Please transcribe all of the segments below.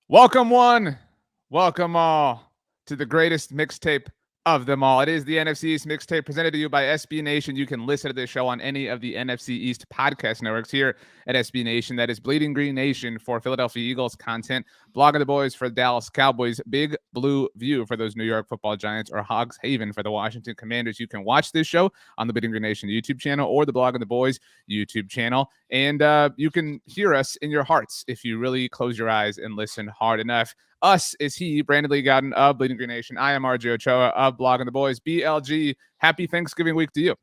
Welcome one, welcome all to the greatest mixtape of them all. It is the NFC East mixtape presented to you by SB Nation. You can listen to this show on any of the NFC East podcast networks here at SB Nation. That is Bleeding Green Nation for Philadelphia Eagles content, Blog of the Boys for the Dallas Cowboys, Big Blue View for those New York Football Giants, or Hogs Haven for the Washington Commanders. You can watch this show on the Bleeding Green Nation YouTube channel or the Blog of the Boys YouTube channel. And you can hear us in your hearts if you really close your eyes and listen hard enough. Us is he, Brandon Lee Gowton of Bleeding Green Nation. I am RJ Ochoa of Blog of the Boys. BLG, happy Thanksgiving week to you.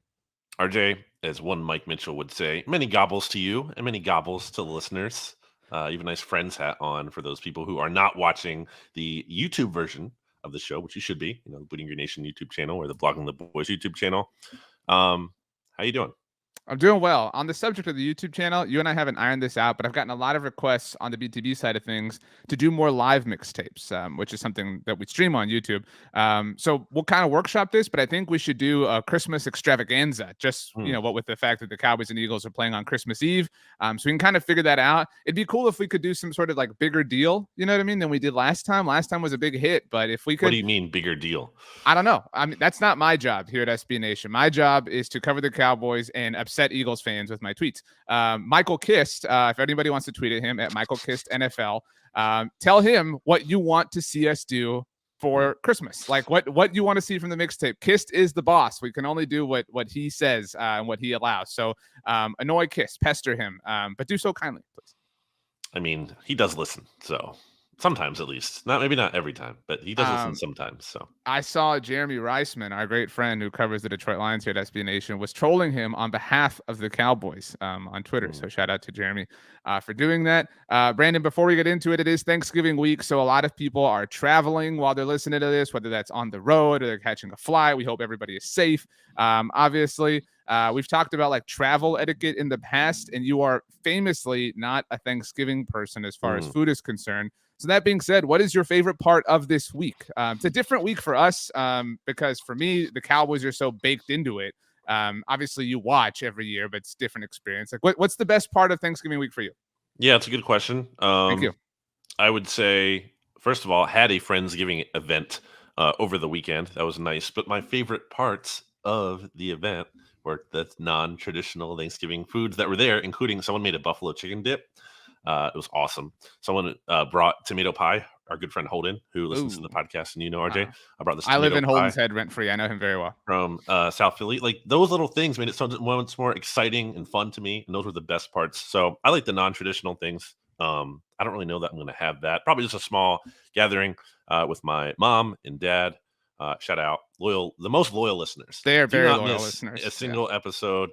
RJ, as one Mike Mitchell would say, many gobbles to you and many gobbles to the listeners. You have a nice Friends hat on for those people who are not watching the YouTube version of the show, which you should be, the Bleeding Green Nation YouTube channel or the Blogging the Boys YouTube channel. How you doing? I'm doing well. On the subject of the YouTube channel, you and I haven't ironed this out, but I've gotten a lot of requests on the BTB side of things to do more live mixtapes, which is something that we stream on YouTube. So we'll kind of workshop this, but I think we should do a Christmas extravaganza, just, what with the fact that the Cowboys and Eagles are playing on Christmas Eve. So we can kind of figure that out. It'd be cool if we could do some sort of like bigger deal, you know what I mean, than we did last time. Last time was a big hit, but if we could... What do you mean bigger deal? I don't know. I mean, that's not my job here at SB Nation. My job is to cover the Cowboys and upset Eagles fans with my tweets. Michael Kist, if anybody wants to tweet at him at Michael Kist NFL, tell him what you want to see us do for Christmas. Like what you want to see from the mixtape. Kist is the boss. We can only do what he says and what he allows. So annoy Kist, pester him, but do so kindly, please. I mean, he does listen, so... Sometimes, at least. Maybe not every time, but he does listen sometimes. So I saw Jeremy Reisman, our great friend who covers the Detroit Lions here at SB Nation, was trolling him on behalf of the Cowboys on Twitter. So shout out to Jeremy for doing that. Brandon, before we get into it, it is Thanksgiving week, so a lot of people are traveling while they're listening to this, whether that's on the road or they're catching a flight. We hope everybody is safe. Obviously, we've talked about like travel etiquette in the past, and you are famously not a Thanksgiving person as far as food is concerned. So that being said, what is your favorite part of this week? It's a different week for us because for me, the Cowboys are so baked into it. Obviously, you watch every year, but it's a different experience. Like, what's the best part of Thanksgiving week for you? Yeah, it's a good question. Thank you. I would say, first of all, had a Friendsgiving event over the weekend. That was nice. But my favorite parts of the event were the non-traditional Thanksgiving foods that were there, including someone made a buffalo chicken dip. It was awesome. Someone brought tomato pie. Our good friend Holden, who listens to the podcast, and RJ, I brought this. I live in Holden's Head rent free. I know him very well from South Philly. Like those little things made it so much more exciting and fun to me, and those were the best parts. So I like the non-traditional things. I don't really know that I'm going to have that. Probably just a small gathering with my mom and dad. Shout out the most loyal listeners. They are very loyal listeners. A single episode.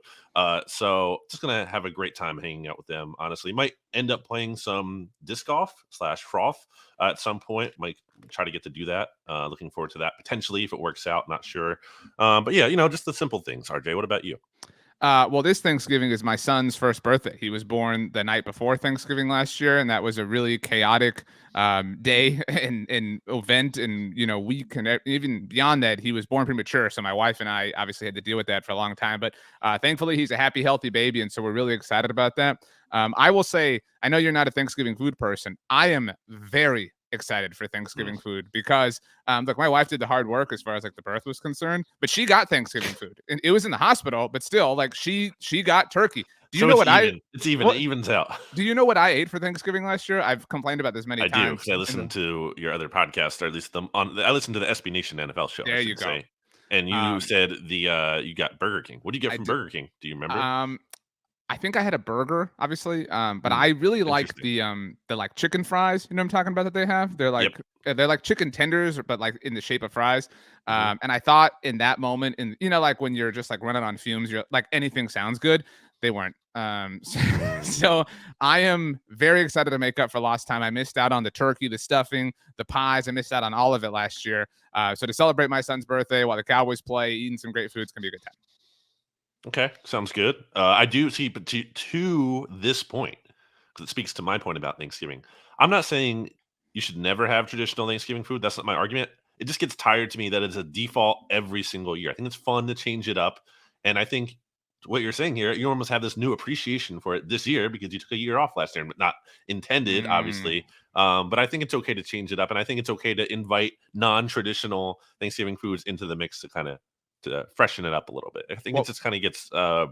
So just gonna have a great time hanging out with them. Honestly, might end up playing some disc golf / froth at some point. Might try to get to do that. Looking forward to that potentially if it works out. Not sure. But yeah, just the simple things. RJ, what about you? Well, this Thanksgiving is my son's first birthday. He was born the night before Thanksgiving last year, and that was a really chaotic day and event and, week. And even beyond that, he was born premature. So my wife and I obviously had to deal with that for a long time. But thankfully, he's a happy, healthy baby. And so we're really excited about that. I will say, I know you're not a Thanksgiving food person. I am very excited for Thanksgiving food because look, my wife did the hard work as far as like the birth was concerned, but she got Thanksgiving food and it was in the hospital, but still like she got turkey. Do you know what it evens out. Do you know what I ate for Thanksgiving last year? I've complained about this many times. I do, because I listened to your other podcast, or at least I listened to the SB Nation NFL show. There you go. Say. And you said you got Burger King. What do you get from Burger King? Do you remember? I think I had a burger, obviously, but I really like the like chicken fries. You know what I'm talking about that they have? They're like they're like chicken tenders, but like in the shape of fries. And I thought in that moment, like when you're just like running on fumes, you're like anything sounds good. They weren't. So I am very excited to make up for lost time. I missed out on the turkey, the stuffing, the pies. I missed out on all of it last year. So to celebrate my son's birthday while the Cowboys play, eating some great food, it's gonna be a good time. Okay, sounds good. I do see, but to this point, because it speaks to my point about Thanksgiving, I'm not saying you should never have traditional Thanksgiving food. That's not my argument. It just gets tired to me that it's a default every single year. I think it's fun to change it up. And I think what you're saying here, you almost have this new appreciation for it this year because you took a year off last year, but not intended, Mm. obviously. But I think it's okay to change it up, and I think it's okay to invite non-traditional Thanksgiving foods into the mix to kind of to freshen it up a little bit. I think it Well, just kind of gets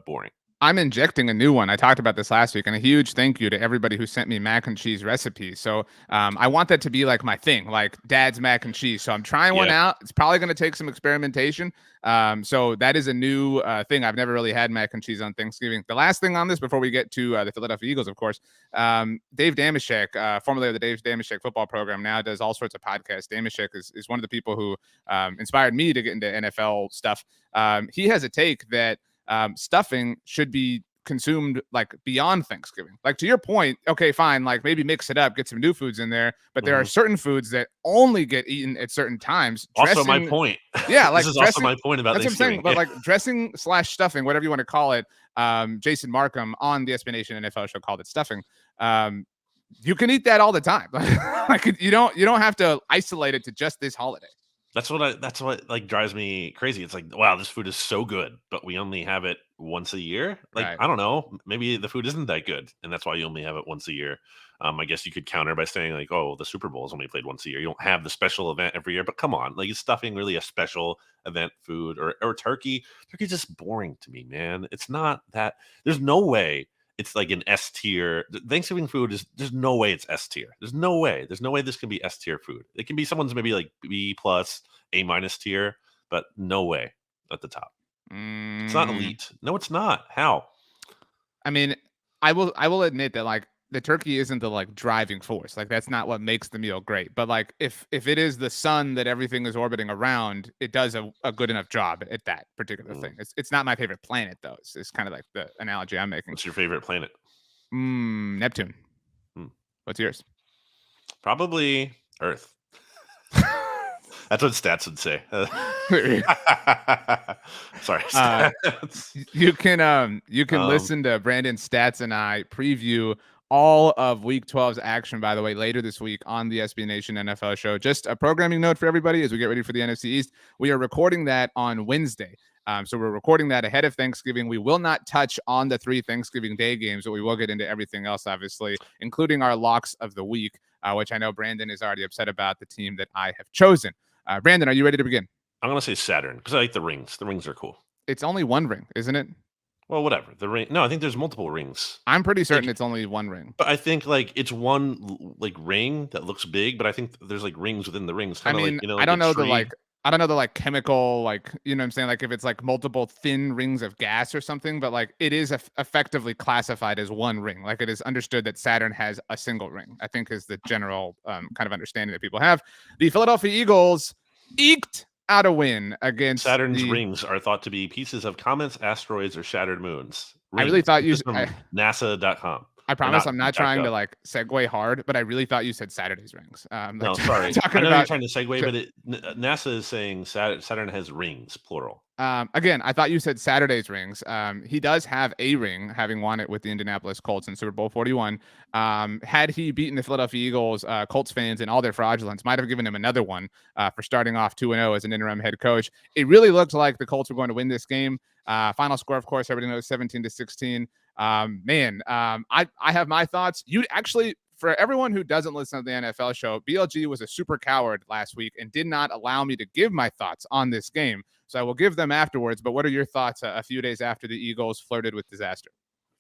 boring. I'm injecting a new one. I talked about this last week, and a huge thank you to everybody who sent me mac and cheese recipes. So I want that to be like my thing, like dad's mac and cheese. So I'm trying one Yeah. out. It's probably going to take some experimentation. So that is a new thing. I've never really had mac and cheese on Thanksgiving. The last thing on this before we get to the Philadelphia Eagles, of course, Dave Damashek, formerly of the Dave Damashek football program, now does all sorts of podcasts. Damashek is one of the people who inspired me to get into NFL stuff. He has a take that stuffing should be consumed like beyond Thanksgiving. Like to your point, okay, fine, like maybe mix it up, get some new foods in there, but there are Mhm. certain foods that only get eaten at certain times. Also, my Dressing, point. yeah, This like is also dressing. my point about That's what I'm Thanksgiving. saying. But like dressing slash stuffing, whatever you want to call it, Jason Markham on the SB Nation NFL show called it stuffing. Um, you can eat that all the time. Like you don't have to isolate it to just this holiday. That's what like drives me crazy. It's like, wow, this food is so good, but we only have it once a year. Like, Right. I don't know, maybe the food isn't that good, and that's why you only have it once a year. I guess you could counter by saying like, oh, the Super Bowl is only played once a year. You don't have the special event every year. But come on, like, is stuffing really a special event food or turkey? Turkey's just boring to me, man. It's not that. There's no way it's like an S tier. Thanksgiving food is there's no way it's S tier. There's no way. There's no way this can be S tier food. It can be someone's maybe like B plus, A minus tier, but no way at the top. It's not Mm, elite. No, it's not. How? I mean, I will admit that like the turkey isn't the like driving force. Like that's not what makes the meal great. But like if it is the sun that everything is orbiting around, it does a good enough job at that particular Mm. thing. It's not my favorite planet though. It's kind of like the analogy I'm making. What's your favorite planet? Neptune. Hmm. What's yours? Probably Earth. That's what stats would say. Sorry, uh stats. you can Um, listen to Brandon Stats and I preview all of Week 12's action, by the way, later this week on the SB Nation NFL show. Just a programming note for everybody as we get ready for the NFC East. We are recording that on Wednesday. So we're recording that ahead of Thanksgiving. We will not touch on the 3 Thanksgiving Day games, but we will get into everything else, obviously, including our locks of the week, which I know Brandon is already upset about the team that I have chosen. Brandon, are you ready to begin? I'm gonna say Saturn because I like the rings. The rings are cool. It's only one ring, isn't it? Well, whatever. The ring. No, I think there's multiple rings. I'm pretty certain Like, it's only one ring. but I think like it's one like ring that looks big, but I think there's like rings within the rings, I kind of like mean, like a tree. I don't know the like chemical, like, you know what I'm saying? Like if it's like multiple thin rings of gas or something, but like it is effectively classified as one ring. Like it is understood that Saturn has a single ring, I think is the general kind of understanding that people have. The Philadelphia Eagles eked out a win against Saturn's the, rings are thought to be pieces of comets, asteroids, or shattered moons. I really Rings. thought This you, is from NASA.com. I Or promise not I'm not backed trying to up. like segue hard, but I really thought you said Saturday's rings. Like No, sorry. I talking know you're about trying to segue, but NASA is saying Saturn has rings, plural. again, I thought you said Saturday's rings. He does have a ring, having won it with the Indianapolis Colts in Super Bowl 41. Had he beaten the Philadelphia Eagles, Colts fans and all their fraudulence might have given him another one for starting off 2-0 as an interim head coach. It really looked like the Colts were going to win this game. Final score, of course, everybody knows 17-16. I have my thoughts. You actually, for everyone who doesn't listen to the NFL show, BLG was a super coward last week and did not allow me to give my thoughts on this game. So I will give them afterwards. But what are your thoughts a few days after the Eagles flirted with disaster?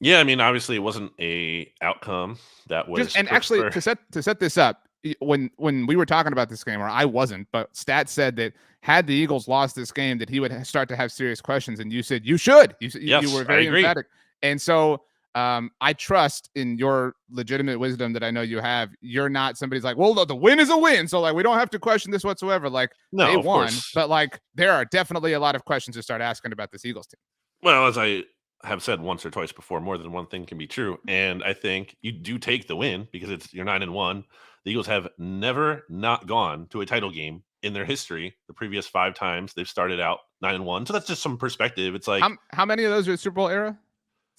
Yeah, I mean, obviously, it wasn't a outcome that Just was and actually preferred. to set this up, when we were talking about this game, or I wasn't, but Stat said that had the Eagles lost this game, that he would start to have serious questions, and you said you should. You Yes, were I very agree. emphatic, and so I trust in your legitimate wisdom that I know you have. You're not somebody's like, well, the win is a win, so like we don't have to question this whatsoever. Like they No, of won, course. but like there are definitely a lot of questions to start asking about this Eagles team. Well, as I have said once or twice before, more than one thing can be true, and I think you do take the win because it's you're 9-1. The Eagles have never not gone to a title game in their history. The previous 5 times they've started out 9-1, so that's just some perspective. It's like, How many of those are Super Bowl era?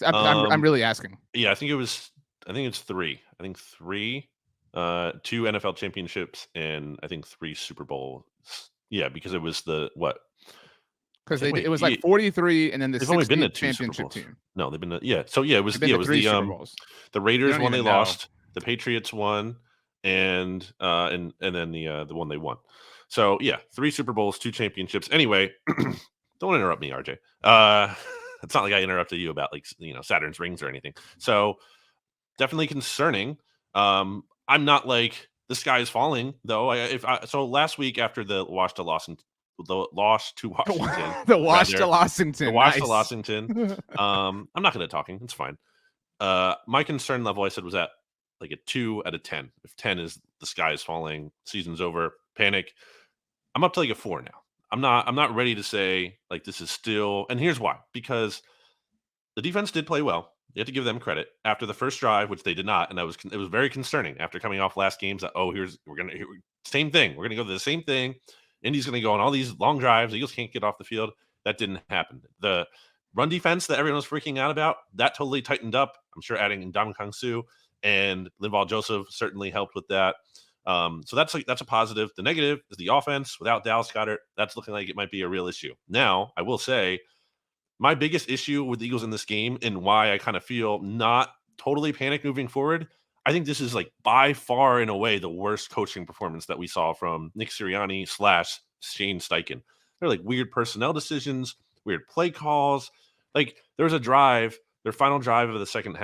I'm um, really asking. yeah, I think it's three. I think three, 2 NFL championships, and I think 3 Super Bowls. Yeah, because it was the what because it was like 43, and then the they've only been to 60th 2 Super championship Bowls. team. No, they've been to, yeah. So yeah, it was They've been to 3 the Super Bowls. the Raiders one they even know. lost, the Patriots won, and then the one they won. So yeah, 3 Super Bowls, 2 championships. Anyway, don't interrupt me, RJ. It's not like I interrupted you about like Saturn's rings or anything. So definitely concerning. I'm not like the sky is falling though. So last week after the loss to Washington, the wash to Washington, the wash to nice. Washington. I'm not good at talking. It's fine. My concern level, I said, was at like a 2 out of 10. If 10 is the sky is falling, season's over, panic. I'm up to like a 4 now. I'm not ready to say like this is still. And here's why: because the defense did play well. You have to give them credit after the first drive, which they did not, and it was very concerning after coming off last games. That same thing. We're gonna go to the same thing. Indy's gonna go on all these long drives. The Eagles can't get off the field. That didn't happen. The run defense that everyone was freaking out about, that totally tightened up. I'm sure adding Ndamukong Suh and Linval Joseph certainly helped with that. So that's a positive. The negative is the offense without Dallas Goedert. That's looking like it might be a real issue. Now, I will say, my biggest issue with the Eagles in this game and why I kind of feel not totally panicked moving forward, I think this is like by far in a way the worst coaching performance that we saw from Nick Sirianni / Shane Steichen. They're like weird personnel decisions, weird play calls. Like there was a drive, their final drive of the second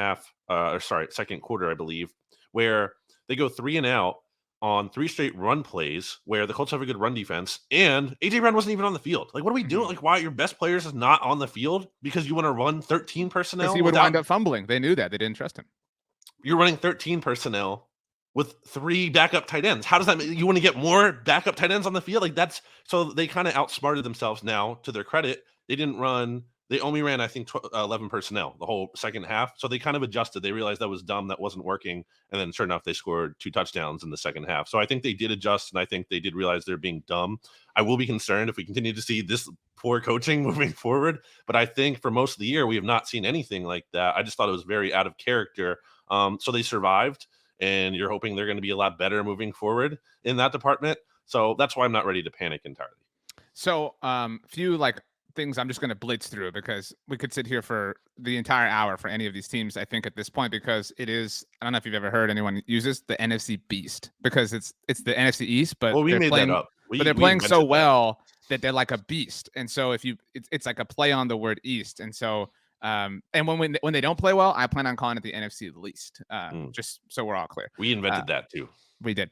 quarter, I believe, where they go 3 and out on 3 straight run plays where the Colts have a good run defense, and A.J. Brown wasn't even on the field. Like, what are we doing? Like, why your best players is not on the field because you want to run 13 personnel? Because he would wind up fumbling. They knew that. They didn't trust him. You're running 13 personnel with 3 backup tight ends. How does that mean? You want to get more backup tight ends on the field? Like, so they kind of outsmarted themselves now, to their credit. They only ran, I think, 11 personnel the whole second half. So they kind of adjusted. They realized that was dumb. That wasn't working. And then sure enough, they scored 2 touchdowns in the second half. So I think they did adjust, and I think they did realize they're being dumb. I will be concerned if we continue to see this poor coaching moving forward. But I think for most of the year, we have not seen anything like that. I just thought it was very out of character. So they survived, and you're hoping they're going to be a lot better moving forward in that department. So that's why I'm not ready to panic entirely. So few things I'm just going to blitz through because we could sit here for the entire hour for any of these teams, I think, at this point, because it is, I don't know if you've ever heard anyone use this, the NFC Beast, because it's the NFC East, but we made that up. But they're playing so well that they're like a beast. And so if it's like a play on the word East. And so and when they don't play well, I plan on calling it the NFC Least, just so we're all clear. We invented that too. We did.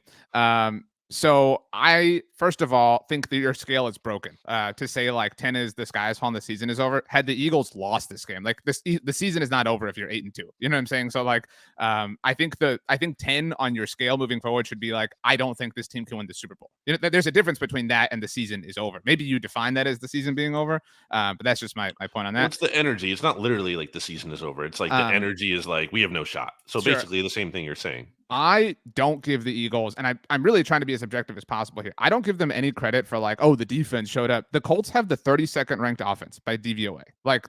So I, first of all, think that your scale is broken. To say like 10 is the sky is falling, the season is over. Had the Eagles lost this game, like the season is not over if you're 8-2. You know what I'm saying? So like, I think 10 on your scale moving forward should be like, I don't think this team can win the Super Bowl. You know, there's a difference between that and the season is over. Maybe you define that as the season being over, but that's just my point on that. What's the energy? It's not literally like the season is over. It's like the energy is like we have no shot. So sure. Basically the same thing you're saying. I don't give the Eagles, and I'm really trying to be as objective as possible here. I don't give them any credit for like, oh, the defense showed up. The Colts have the 32nd ranked offense by DVOA. Like,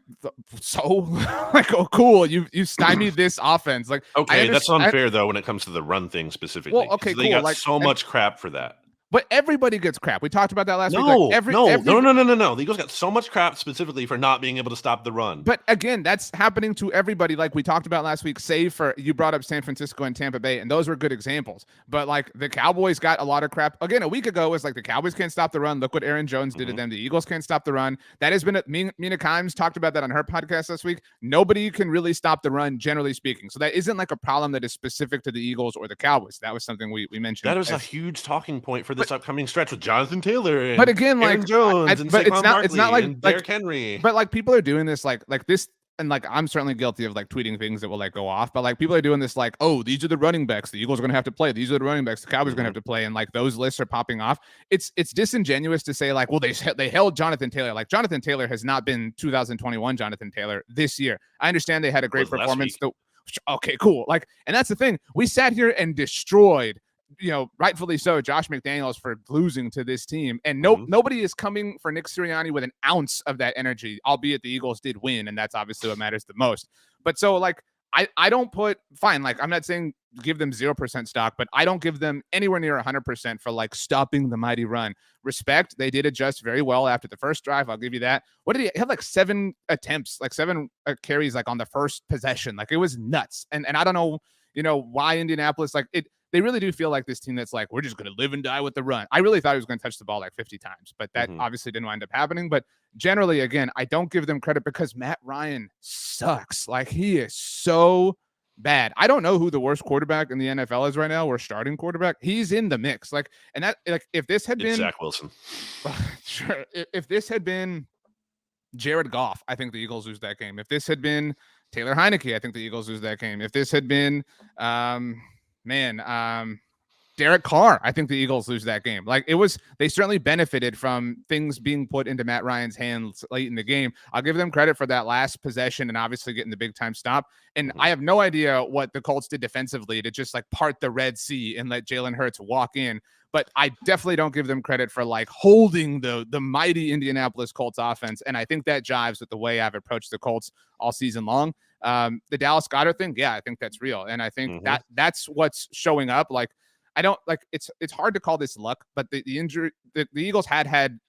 like, oh, cool. You stymied this offense. Like, okay, that's unfair though when it comes to the run thing specifically. Well, okay, they got so much crap for that. But everybody gets crap. We talked about that last week. No. The Eagles got so much crap specifically for not being able to stop the run. But again, that's happening to everybody. Like we talked about last week, save for you brought up San Francisco and Tampa Bay, and those were good examples. But like the Cowboys got a lot of crap. Again, a week ago was like the Cowboys can't stop the run. Look what Aaron Jones did to them. The Eagles can't stop the run. That has been Mina Kimes talked about that on her podcast this week. Nobody can really stop the run, generally speaking. So that isn't like a problem that is specific to the Eagles or the Cowboys. That was something we mentioned. That was a huge talking point for this upcoming stretch with Jonathan Taylor and but again, like Aaron Jones and but Saquon it's not like Derrick Henry. But like people are doing this like this, and like I'm certainly guilty of like tweeting things that will like go off. But like people are doing this like, oh, these are the running backs the Eagles are gonna have to play. These are the running backs the Cowboys are gonna have to play, and like those lists are popping off. It's disingenuous to say like, well, they held Jonathan Taylor. Like Jonathan Taylor has not been 2021 Jonathan Taylor this year. I understand they had a great performance. Okay, cool. Like, and that's the thing. We sat here and destroyed, rightfully so, Josh McDaniels for losing to this team. And nobody is coming for Nick Sirianni with an ounce of that energy, albeit the Eagles did win, and that's obviously what matters the most. But so, like, I don't put fine. Like I'm not saying give them 0% stock, but I don't give them anywhere near 100% for like stopping the mighty run. Respect. They did adjust very well after the first drive. I'll give you that. What did he have? Like 7 attempts, like 7 carries, like on the first possession. Like it was nuts. And I don't know, why Indianapolis, like they really do feel like this team that's like, we're just going to live and die with the run. I really thought he was going to touch the ball like 50 times, but that obviously didn't wind up happening. But generally, again, I don't give them credit because Matt Ryan sucks. Like he is so bad. I don't know who the worst quarterback in the NFL is right now, or starting quarterback. He's in the mix. Like, and that, like, if this had been Zach Wilson, sure. If this had been Jared Goff, I think the Eagles lose that game. If this had been Taylor Heineke, I think the Eagles lose that game. If this had been, Derek Carr, I think the Eagles lose that game. Like they certainly benefited from things being put into Matt Ryan's hands late in the game. I'll give them credit for that last possession and obviously getting the big time stop. And I have no idea what the Colts did defensively to just like part the Red Sea and let Jalen Hurts walk in. But I definitely don't give them credit for like holding the mighty Indianapolis Colts offense. And I think that jives with the way I've approached the Colts all season long. The Dallas Goedert thing, yeah, I think that's real. And I think that's what's showing up. Like, I don't like it's hard to call this luck, but the injury, the Eagles had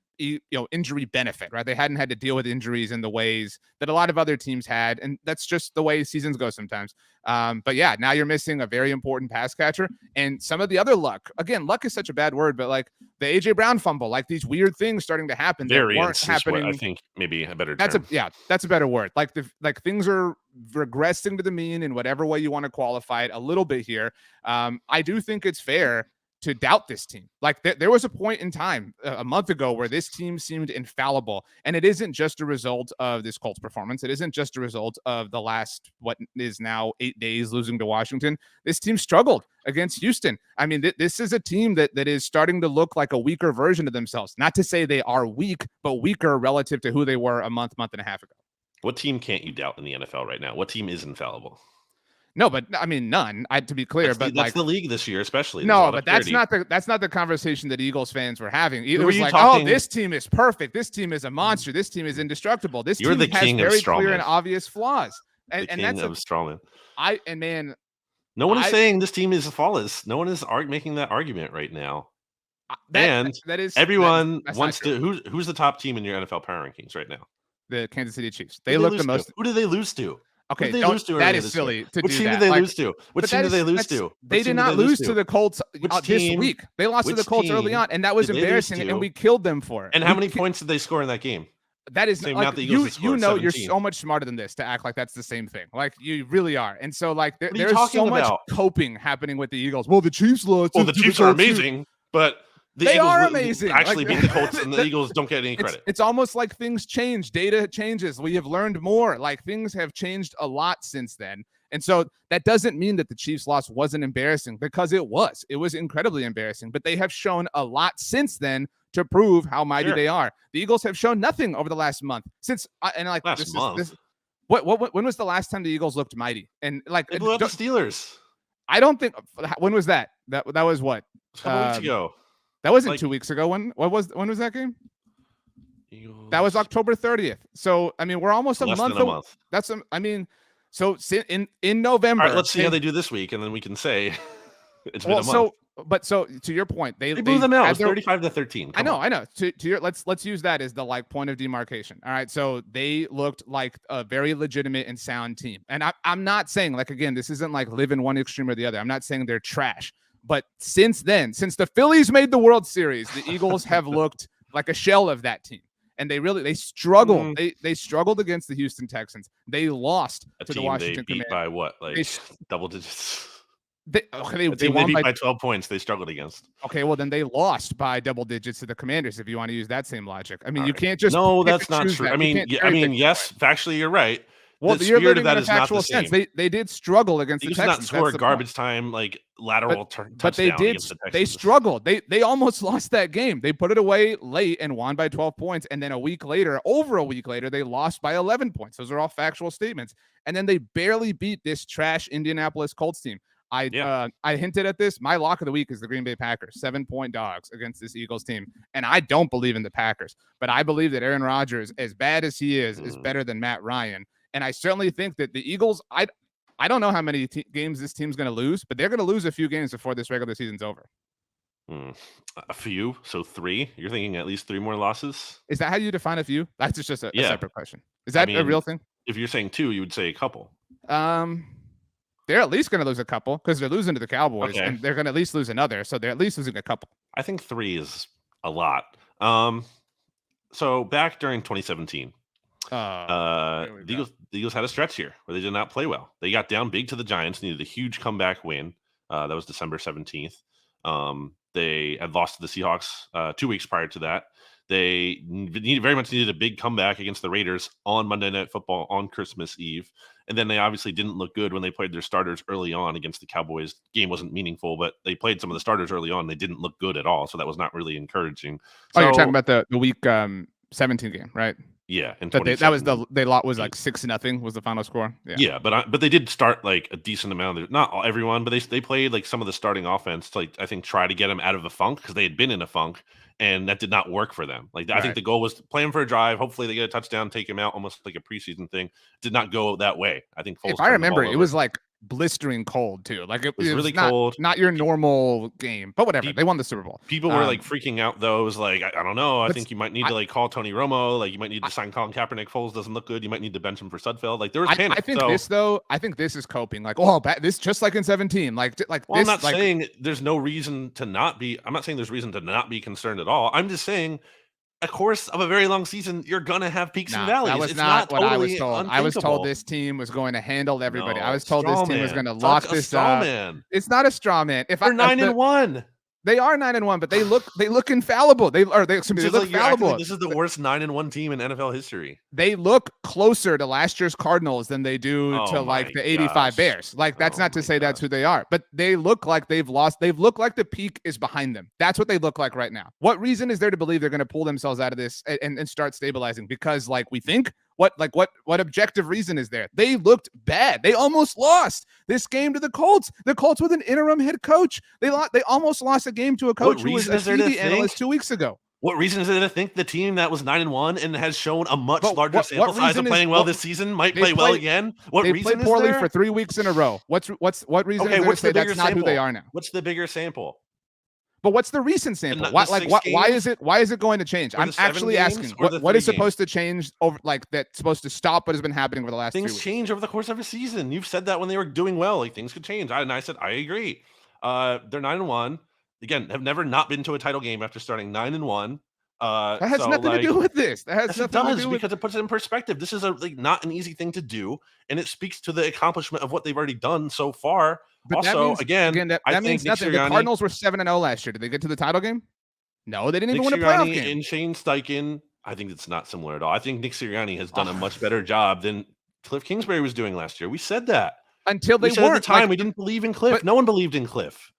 injury benefit, right? They hadn't had to deal with injuries in the ways that a lot of other teams had. And that's just the way seasons go sometimes. But yeah, now you're missing a very important pass catcher and some of the other luck. Again, luck is such a bad word, but like the AJ Brown fumble, like these weird things starting to happen that weren't happening. I think maybe a better term. That's a better word. Like things are regressing to the mean in whatever way you want to qualify it a little bit here. I do think it's fair to doubt this team. Like there was a point in time a month ago where this team seemed infallible, and it isn't just a result of this Colts performance. It isn't just a result of the last, what is now 8 days losing to Washington. This team struggled against Houston. I mean, this is a team that is starting to look like a weaker version of themselves. Not to say they are weak, but weaker relative to who they were a month and a half ago. What team can't you doubt in the NFL right now? What team is infallible? No, but I mean none. To be clear, that's the league this year, especially. No, but that's not the conversation that Eagles fans were having. Either was like, oh, this team is perfect. This team is a monster. This team is indestructible. This team has very clear and obvious flaws. And that's of strawman. No one is saying this team is flawless. No one is making that argument right now. Everyone wants to. Who's the top team in your NFL power rankings right now? The Kansas City Chiefs. They look the most. Who do they lose to? Okay, that is silly to do that. Which team did they lose to? Which team did they lose to? They did not lose to the Colts this week. They lost to the Colts early on, and that was embarrassing, and we killed them for it. And how many points did they score in that game? That is like, you're so much smarter than this to act like that's the same thing. Like you really are. And so like there's so much coping happening with the Eagles. Well, the Chiefs lost. Well, the Chiefs are amazing, but they are amazing. Actually, beat the Colts, and the Eagles don't get any credit. It's almost like things change. Data changes. We have learned more. Like things have changed a lot since then. And so that doesn't mean that the Chiefs' loss wasn't embarrassing, because it was. It was incredibly embarrassing. But they have shown a lot since then to prove how mighty they are. The Eagles have shown nothing over the last month. When was the last time the Eagles looked mighty? And like they blew out the Steelers. I don't think. When was that? That was what? A couple weeks ago. That wasn't 2 weeks ago. When was that game? Eagles. That was October 30th. So I mean, we're almost a month. That's so in November. All right, let's see how they do this week, and then we can say it's been a month. So to your point, they blew them out. It was 35-13. I know. To your let's use that as the like point of demarcation. All right, so they looked like a very legitimate and sound team, and I'm not saying, like, again, this isn't like live in one extreme or the other. I'm not saying they're trash. But since then, since the Phillies made the World Series, the Eagles have looked like a shell of that team. And they struggled. They struggled against the Houston Texans. They lost to the Washington Commanders. By what? Like double digits? They beat by 12 points. They struggled against. Okay, well, then they lost by double digits to the Commanders, if you want to use that same logic. I mean, you can't just... No, that's not true. I mean, yes, factually, you're right. Well, you're living in a factual sense. They did struggle against the Texans. Not score garbage time, like lateral touchdown. But they did. They struggled. They almost lost that game. They put it away late and won by 12 points. And then over a week later, they lost by 11 points. Those are all factual statements. And then they barely beat this trash Indianapolis Colts team. I hinted at this. My lock of the week is the Green Bay Packers, 7-point dogs against this Eagles team. And I don't believe in the Packers, but I believe that Aaron Rodgers, as bad as he is better than Matt Ryan. And I certainly think that the Eagles, I I don't know how many games this team's going to lose, but they're going to lose a few games before this regular season's over. A few, so 3. You're thinking at least 3 more losses? Is that how you define a few? That's just a Yeah. separate question. Is that a real thing? If you're saying 2, you would say a couple. They're at least going to lose a couple because they're losing to the Cowboys, Okay. and they're going to at least lose another. So they're at least losing a couple. I think 3 is a lot. So back during 2017, the Eagles had a stretch here where they did not play well. They got down big to the Giants, needed a huge comeback win. That was December 17th. They had lost to the Seahawks 2 weeks prior to that. They very much needed a big comeback against the Raiders on Monday Night Football on Christmas Eve. And then they obviously didn't look good when they played their starters early on against the Cowboys. Game wasn't meaningful, but they played some of the starters early on. They didn't look good at all, so that was not really encouraging. So, you're talking about the week 17 game, right? Yeah, that was like 6-0 was the final score. Yeah, but they did start like a decent amount of not everyone, but they played like some of the starting offense to, like, I think, try to get them out of the funk because they had been in a funk, and that did not work for them. Like I think the goal was to play him for a drive. Hopefully they get a touchdown, take him out, almost like a preseason thing. Did not go that way. I think Foles, if I remember, it was like blistering cold too. Like it was really not, cold, not your normal game, but whatever. They won the Super Bowl. People were like freaking out though. It was like, I don't know. I think you might need to like call Tony Romo. Like you might need to sign Colin Kaepernick. Foles doesn't look good. You might need to bench him for Sudfeld. Like there was panic. I think this is coping. Like this just like in 17. Well, I'm not saying there's no reason to not be. I'm not saying there's reason to not be concerned at all. I'm just saying, a course of a very long season, you're gonna have peaks and valleys. That was not what I was told. I was told this team was going to handle everybody. I was told this team was going to lock this up. It's not a straw man. If they're 9-1, they are 9-1, but they look infallible. They look fallible. Like this is the worst 9-1 team in NFL history. They look closer to last year's Cardinals than they do to like the 85 Bears. Like that's not to say that's who they are, but they look like they've lost. They've looked like the peak is behind them. That's what they look like right now. What reason is there to believe they're going to pull themselves out of this and start stabilizing? Because like we think. What objective reason is there? They looked bad. They almost lost this game to the Colts. The Colts with an interim head coach. They almost lost a game to a coach who was a TV analyst 2 weeks ago. What reason is there to think the team that was 9-1 and has shown a much larger sample size of playing well this season might play well again? What reason is there? They played poorly for 3 weeks in a row. What reason is there to say that's not who they are now? What's the bigger sample? But what's the recent sample? Why is it going to change? I'm actually asking what is supposed to change over that's supposed to stop what has been happening over the last 3 weeks? Things change over the course of a season. You've said that when they were doing well, like things could change. And I said I agree. They're 9-1. Again, have never not been to a title game after starting 9-1. That has nothing to do with this. That has nothing to do with because it puts it in perspective. This is not an easy thing to do, and it speaks to the accomplishment of what they've already done so far. But also, that means nothing. The Cardinals were 7-0 last year. Did they get to the title game? No, they didn't even win a playoff game. And Shane Steichen, I think it's not similar at all. I think Nick Sirianni has done a much better job than Cliff Kingsbury was doing last year. We said that until they weren't. At the time, we didn't believe in Cliff. No one believed in Cliff.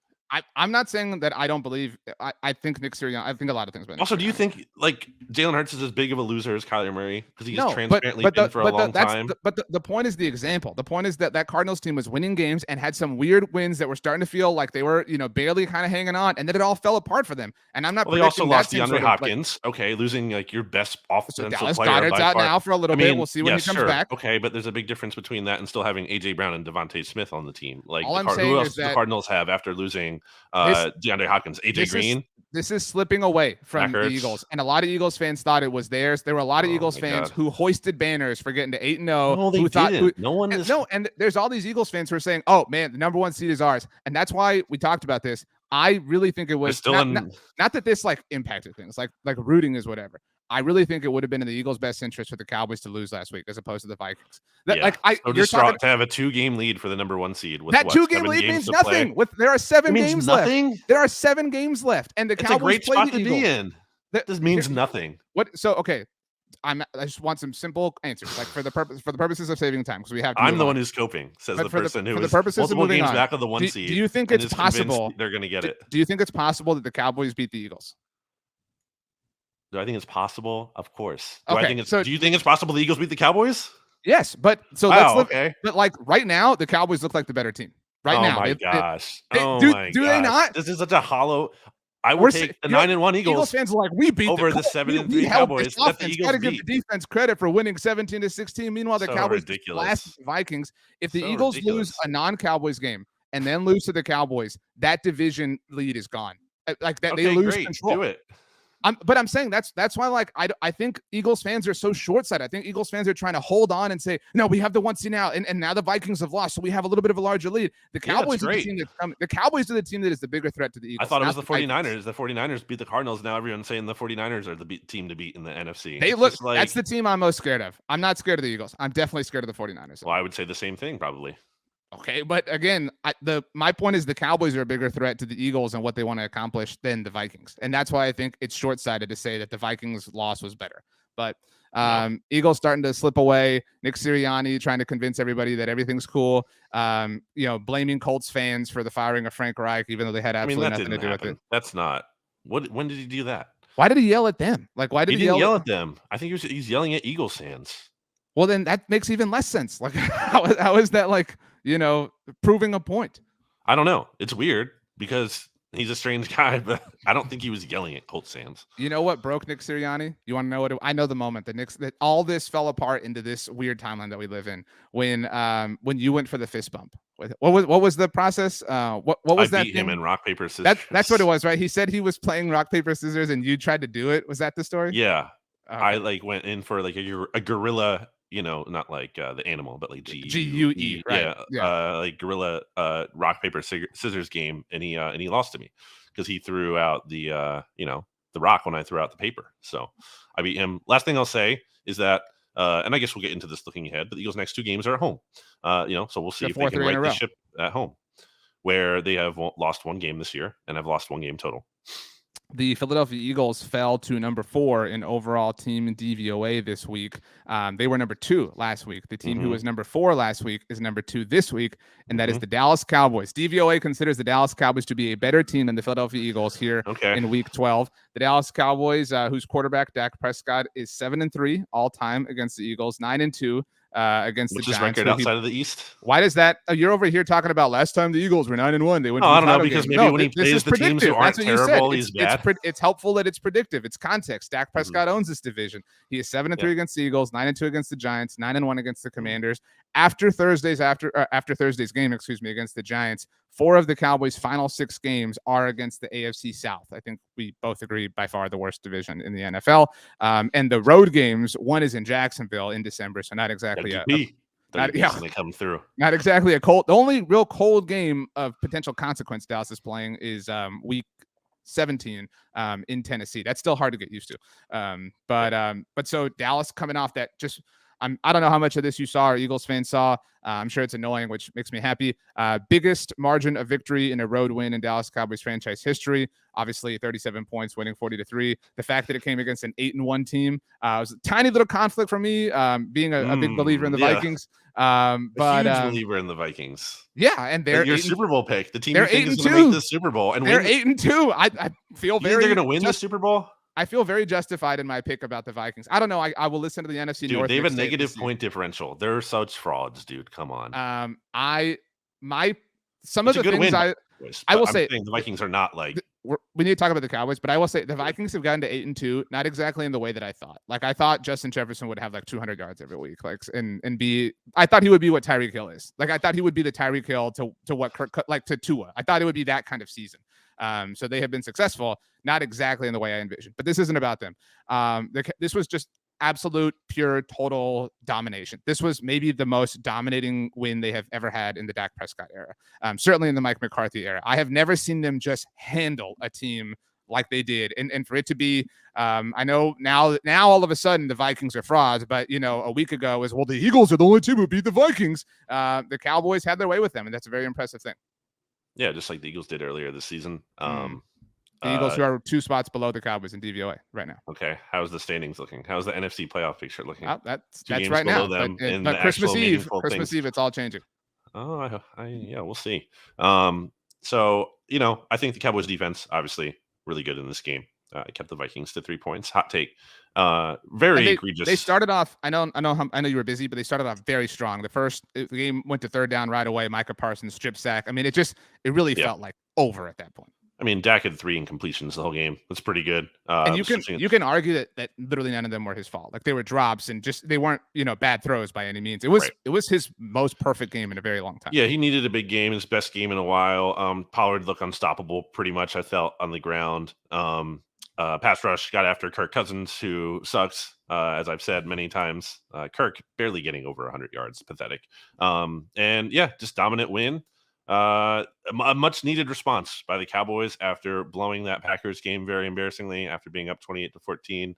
I'm not saying that I don't believe. I think Nick Sirianni. I think a lot of things. Also, do you think like Jalen Hurts is as big of a loser as Kyler Murray because he's transparently been for a long time? But the point is the example. The point is that Cardinals team was winning games and had some weird wins that were starting to feel like they were barely kind of hanging on, and then it all fell apart for them. And I'm not. Well, they also lost DeAndre Hopkins. Losing like your best offensive player. Dallas Goedert's out now for a little bit. We'll see when he comes back. Okay, but there's a big difference between that and still having AJ Brown and Devontae Smith on the team. Like who else do the Cardinals have after losing DeAndre Hopkins, AJ Green? This is slipping away from the Eagles, and a lot of Eagles fans thought it was theirs. There were a lot of Eagles fans who hoisted banners for getting to 8-0. No, they didn't. And there's all these Eagles fans who are saying, "Oh man, the number 1 seed is ours," and that's why we talked about this. I really think it was not that this like impacted things, like rooting is whatever. I really think it would have been in the Eagles' best interest for the Cowboys to lose last week as opposed to the Vikings. To have a 2-game lead for the number 1 seed. With that 2-game lead means nothing. There are 7 games left. There are 7 games left, and the Cowboys play the Eagles. It's a great spot to be in. This means nothing. What? So okay, I just want some simple answers, like for the purposes of saving time, because we have. I'm the one who's coping, says the person who is multiple games back of the 1 seed. Do you think it's possible they're going to get it? Do you think it's possible that the Cowboys beat the Eagles? Do I think it's possible? Of course. Do you think it's possible the Eagles beat the Cowboys? Yes, but But like right now, the Cowboys look like the better team. Right now. Oh my gosh. Do they not? This is such a hollow. I would take the 9-1 Eagles fans are like, we beat over the Colts. 7-3 we held this Cowboys that the offense. Eagles Got to give the beat. defense credit for winning 17-16. Meanwhile, the So Cowboys just ridiculous. blasted the Vikings. If the So Eagles lose ridiculous. a non-Cowboys game and then lose to the Cowboys, that division lead is gone. Like that, Okay, they lose great. control. Do it. But I'm saying that's why, like, I think Eagles fans are so short-sighted. I think Eagles fans are trying to hold on and say, no, we have the 1 seed now, and now the Vikings have lost, so we have a little bit of a larger lead. The Cowboys are the team the Cowboys are the team that is the bigger threat to the Eagles. I thought it was the 49ers. The 49ers beat the Cardinals. Now everyone's saying the 49ers are the team to beat in the NFC. That's the team I'm most scared of. I'm not scared of the Eagles. I'm definitely scared of the 49ers. Well, I would say the same thing, probably. Okay, but again, my point is the Cowboys are a bigger threat to the Eagles and what they want to accomplish than the Vikings, and that's why I think it's short-sighted to say that the Vikings loss was better. But Eagles starting to slip away. Nick Sirianni trying to convince everybody that everything's cool. Blaming Colts fans for the firing of Frank Reich, even though they had absolutely nothing to do with it. That's not. When did he do that? Why did he yell at them? Like, why did he didn't yell at them? I think he's yelling at Eagles fans. Well, then that makes even less sense. Like, how is that, like, proving a point? I don't know. It's weird because he's a strange guy, but I don't think he was yelling at Colts fans. You know what broke Nick Sirianni? You want to know what? I know the moment that all this fell apart into this weird timeline that we live in. When you went for the fist bump. What was the process? What was that? I beat him in rock paper scissors. That's what it was, right? He said he was playing rock paper scissors, and you tried to do it. Was that the story? Yeah, I went in for like a gorilla. Not like the animal, but like GUE, right? Yeah. Like gorilla rock paper scissors game, and he lost to me because he threw out the rock when I threw out the paper. So I beat him. Last thing I'll say is that, and I guess we'll get into this looking ahead, but the Eagles' next 2 games are at home. So we'll see if they can right the ship at home, where they have lost 1 game this year and have lost 1 game total. The Philadelphia Eagles fell to number 4 in overall team DVOA this week. They were number 2 last week. The team who was number 4 last week is number 2 this week, and that is the Dallas Cowboys. DVOA considers the Dallas Cowboys to be a better team than the Philadelphia Eagles here in Week 12. The Dallas Cowboys, whose quarterback Dak Prescott is 7-3 all time against the Eagles, 9-2. Against Which the Giants. Record outside of the East? Why does that? You're over here talking about last time the Eagles were 9-1. They went. I don't know, because maybe when he plays the teams who aren't terrible, he's bad. It's helpful that it's predictive. It's context. Dak Prescott owns this division. He is 7-3 against the Eagles, 9-2 against the Giants, 9-1 against the Commanders. After Thursday's game, against the Giants, 4 of the Cowboys' final 6 games are against the AFC South. I think we both agree by far the worst division in the NFL. And the road games, 1 is in Jacksonville in December, so not exactly come through. Not exactly a cold. The only real cold game of potential consequence Dallas is playing is week 17 in Tennessee. That's still hard to get used to. But so Dallas coming off that just. I don't know how much of this you saw or Eagles fans saw. I'm sure it's annoying, which makes me happy. Biggest margin of victory in a road win in Dallas Cowboys franchise history. Obviously, 37 points, winning 40-3. The fact that it came against an 8-1 team was a tiny little conflict for me, being a big believer in the Vikings. But huge believer in the Vikings. Yeah, and they're your Super Bowl pick. The team you think is going to make the Super Bowl, and they're 8-2. I feel very. They're going to win the Super Bowl. I feel very justified in my pick about the Vikings. I don't know. I will listen to the NFC North. They have a negative point differential. They're such frauds, dude. Come on. Some of the things I will say the Vikings are not like. We need to talk about the Cowboys, but I will say the Vikings have gotten to 8-2, not exactly in the way that I thought. Like I thought Justin Jefferson would have like 200 yards every week, like and be. I thought he would be what Tyreek Hill is. Like I thought he would be the Tyreek Hill to what to Tua. I thought it would be that kind of season. So they have been successful, not exactly in the way I envisioned, but this isn't about them. This was just absolute, pure, total domination. This was maybe the most dominating win they have ever had in the Dak Prescott era. Certainly in the Mike McCarthy era. I have never seen them just handle a team like they did. And for it to be, I know now all of a sudden the Vikings are frauds, but a week ago was, well, the Eagles are the only team who beat the Vikings. The Cowboys had their way with them, and that's a very impressive thing. Yeah, just like the Eagles did earlier this season. The Eagles, who are 2 spots below the Cowboys in DVOA right now. Okay, how's the standings looking? How's the NFC playoff picture looking? That's right now. But Christmas Eve, it's all changing. Oh, yeah, we'll see. So I think the Cowboys defense obviously really good in this game. Kept the Vikings to 3 points. Hot take. Very egregious. They started off. I know you were busy, but they started off very strong. The game went to 3rd down right away. Micah Parsons strip sack. I mean, it really felt like over at that point. I mean, Dak had 3 incompletions the whole game. That's pretty good. And you can argue that literally none of them were his fault. Like they were drops and just they weren't bad throws by any means. It was his most perfect game in a very long time. Yeah, he needed a big game, his best game in a while. Pollard looked unstoppable pretty much. I felt on the ground. Pass rush got after Kirk Cousins, who sucks. As I've said many times, Kirk barely getting over 100 yards, pathetic. And yeah, just dominant win. A much needed response by the Cowboys after blowing that Packers game very embarrassingly after being up 28-14.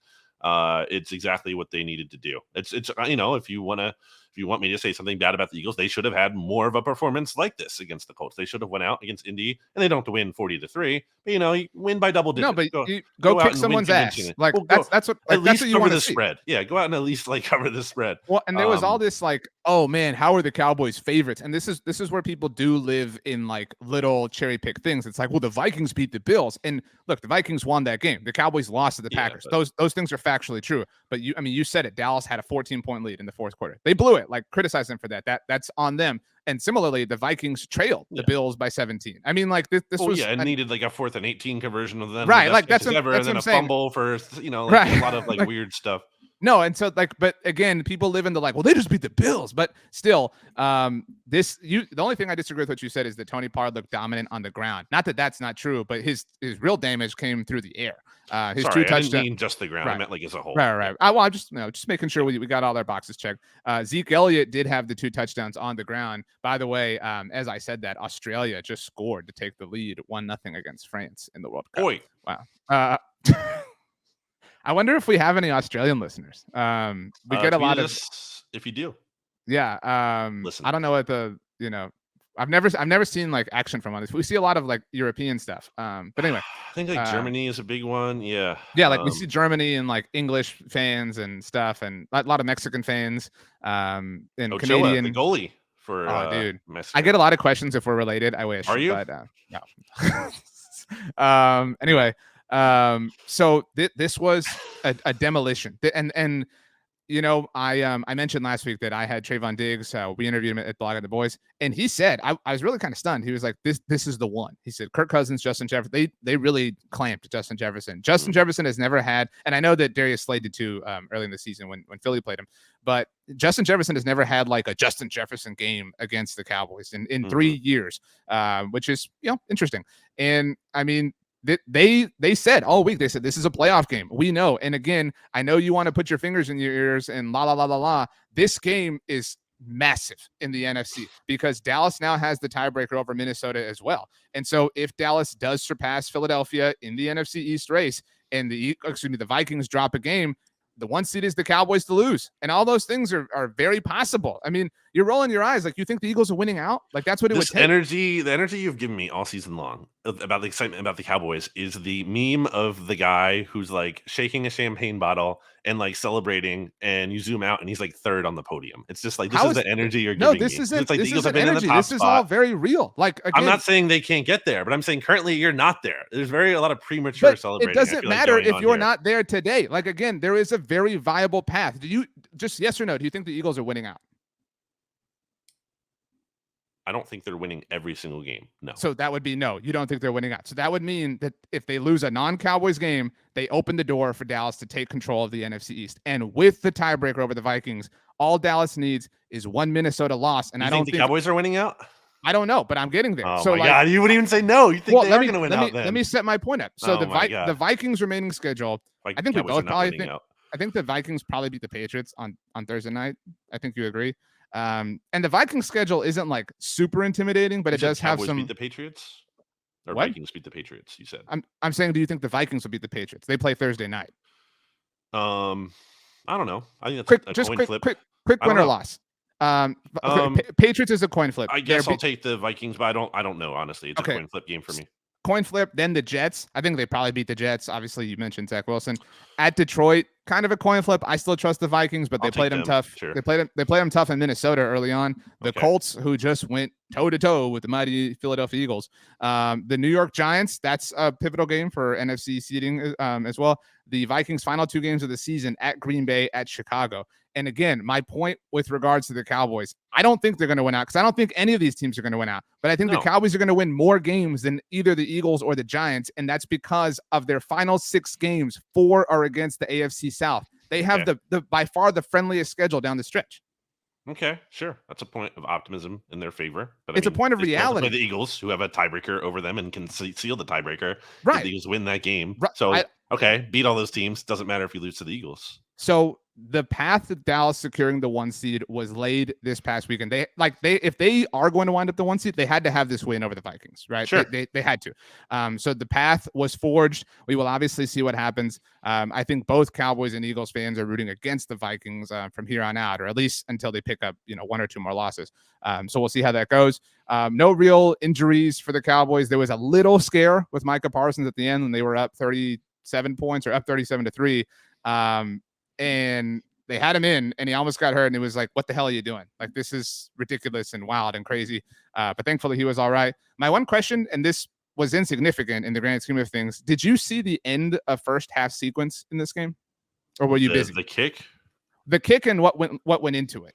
It's exactly what they needed to do. It's if you want me to say something bad about the Eagles, they should have had more of a performance like this against the Colts. They should have went out against Indy, and they don't have to win 40-3, but you win by double digits. No, but go kick someone's ass. Like that's what at least you cover the see. Spread. Yeah, go out and at least cover the spread. Well, and there was all this oh man, how are the Cowboys favorites? And this is where people do live in little cherry pick things. It's like, well, the Vikings beat the Bills, and look, the Vikings won that game. The Cowboys lost to the Packers. Those things are factually true. But you said it. Dallas had a 14-point lead in the fourth quarter. They blew it. Criticize them for that. That's on them. And similarly, the Vikings trailed the Bills by 17. I mean, this was and needed a 4th and 18 conversion of them. Right, that's and then a fumble for a lot of weird stuff. No, and so but again, people live in the well, they just beat the Bills, but still, the only thing I disagree with what you said is that Tony Pollard looked dominant on the ground. Not that that's not true, but his real damage came through the air. His Sorry, 2 touchdowns. I didn't mean just the ground. I meant as a whole. Right. I'm just making sure we got all our boxes checked. Zeke Elliott did have the 2 touchdowns on the ground. By the way, as I said that, Australia just scored to take the lead 1-0 against France in the World Cup. Oi. Wow. I wonder if we have any Australian listeners. We get a lot of. If you do, yeah. Listen. I don't know what I've never seen action from on this. We see a lot of European stuff. But anyway, I think Germany is a big one. Yeah. Yeah, we see Germany and English fans and stuff, and a lot of Mexican fans. And Ochoa, Canadian. The goalie for dude. Mexico. I get a lot of questions if we're related. I wish. Are you? But, no. Anyway. So this was a demolition, and I mentioned last week that I had Trayvon Diggs. We interviewed him at Blogging the Boys, and he said I was really kind of stunned. He was like, "This is the one." He said, "Kirk Cousins, Justin Jefferson. They really clamped Justin Jefferson. Justin Jefferson has never had, and I know that Darius Slay did too early in the season when Philly played him, but Justin Jefferson has never had a Justin Jefferson game against the Cowboys in 3 years, which is interesting. And I mean." They said all week, they said, this is a playoff game. We know. And again, I know you want to put your fingers in your ears and la, la, la, la, la. This game is massive in the NFC because Dallas now has the tiebreaker over Minnesota as well. And so if Dallas does surpass Philadelphia in the NFC East race and the Vikings drop a game, the 1 seed is the Cowboys to lose. And all those things are very possible. I mean, you're rolling your eyes. You think the Eagles are winning out? That's what it would take. The energy you've given me all season long about the excitement about the Cowboys is the meme of the guy who's shaking a champagne bottle and celebrating, and you zoom out and he's third on the podium. It's just this is the energy you're giving me. This isn't. It's this isn't energy. This is all very real. Again, I'm not saying they can't get there, but I'm saying currently you're not there. There's a lot of premature celebrating. It doesn't matter if you're not there today. Again, there is a very viable path. Do you just yes or no? Do you think the Eagles are winning out? I don't think they're winning every single game. No. So that would be no. You don't think they're winning out. So that would mean that if they lose a non-Cowboys game, they open the door for Dallas to take control of the NFC East. And with the tiebreaker over the Vikings, all Dallas needs is 1 Minnesota loss. And I don't think the Cowboys are winning out. I don't know, but I'm getting there. Oh my God, you wouldn't even say no. You think they are going to win out? Let me set my point up. So the Vikings remaining schedule. I think we both probably think. I think the Vikings probably beat the Patriots on Thursday night. I think you agree. And the Vikings schedule isn't super intimidating, but it does have some. Beat the Patriots, or what? Vikings beat the Patriots. You said. I'm saying, do you think the Vikings will beat the Patriots? They play Thursday night. I don't know. I think that's a coin flip. Quick win or loss. Patriots is a coin flip. I guess I'll take the Vikings, but I don't know honestly. It's a coin flip game for me. Coin flip, then the Jets. I think they probably beat the Jets. Obviously, you mentioned Zach Wilson at Detroit. kind of a coin flip. I still trust the Vikings, but they played them tough. Sure. They played them tough in Minnesota early on. The Colts, who just went toe to toe with the mighty Philadelphia Eagles. The New York Giants, that's a pivotal game for NFC seeding as well. The Vikings' final 2 games of the season at Green Bay, at Chicago. And again, my point with regards to the Cowboys, I don't think they're going to win out because I don't think any of these teams are going to win out. But I think the Cowboys are going to win more games than either the Eagles or the Giants. And that's because of their final 6 games, 4 are against the AFC South. They have the by far the friendliest schedule down the stretch. Okay, sure. That's a point of optimism in their favor. But it's a point of reality. The Eagles, who have a tiebreaker over them and can seal the tiebreaker, right? The Eagles win that game. Right. So beat all those teams. Doesn't matter if you lose to the Eagles. So the path to Dallas securing the 1 seed was laid this past weekend. If they are going to wind up the 1 seed, they had to have this win over the Vikings, right? Sure. They had to. So the path was forged. We will obviously see what happens. I think both Cowboys and Eagles fans are rooting against the Vikings from here on out, or at least until they pick up 1 or 2 more losses. So we'll see how that goes. No real injuries for the Cowboys. There was a little scare with Micah Parsons at the end when they were up 37 points or up 37-3. And they had him in, and he almost got hurt, and it was like, what the hell are you doing? Like, this is ridiculous and wild and crazy. But thankfully, he was all right. My one question, and this was insignificant in the grand scheme of things, did you see the end of first half sequence in this game? Or were you busy? The kick? The kick and what went into it?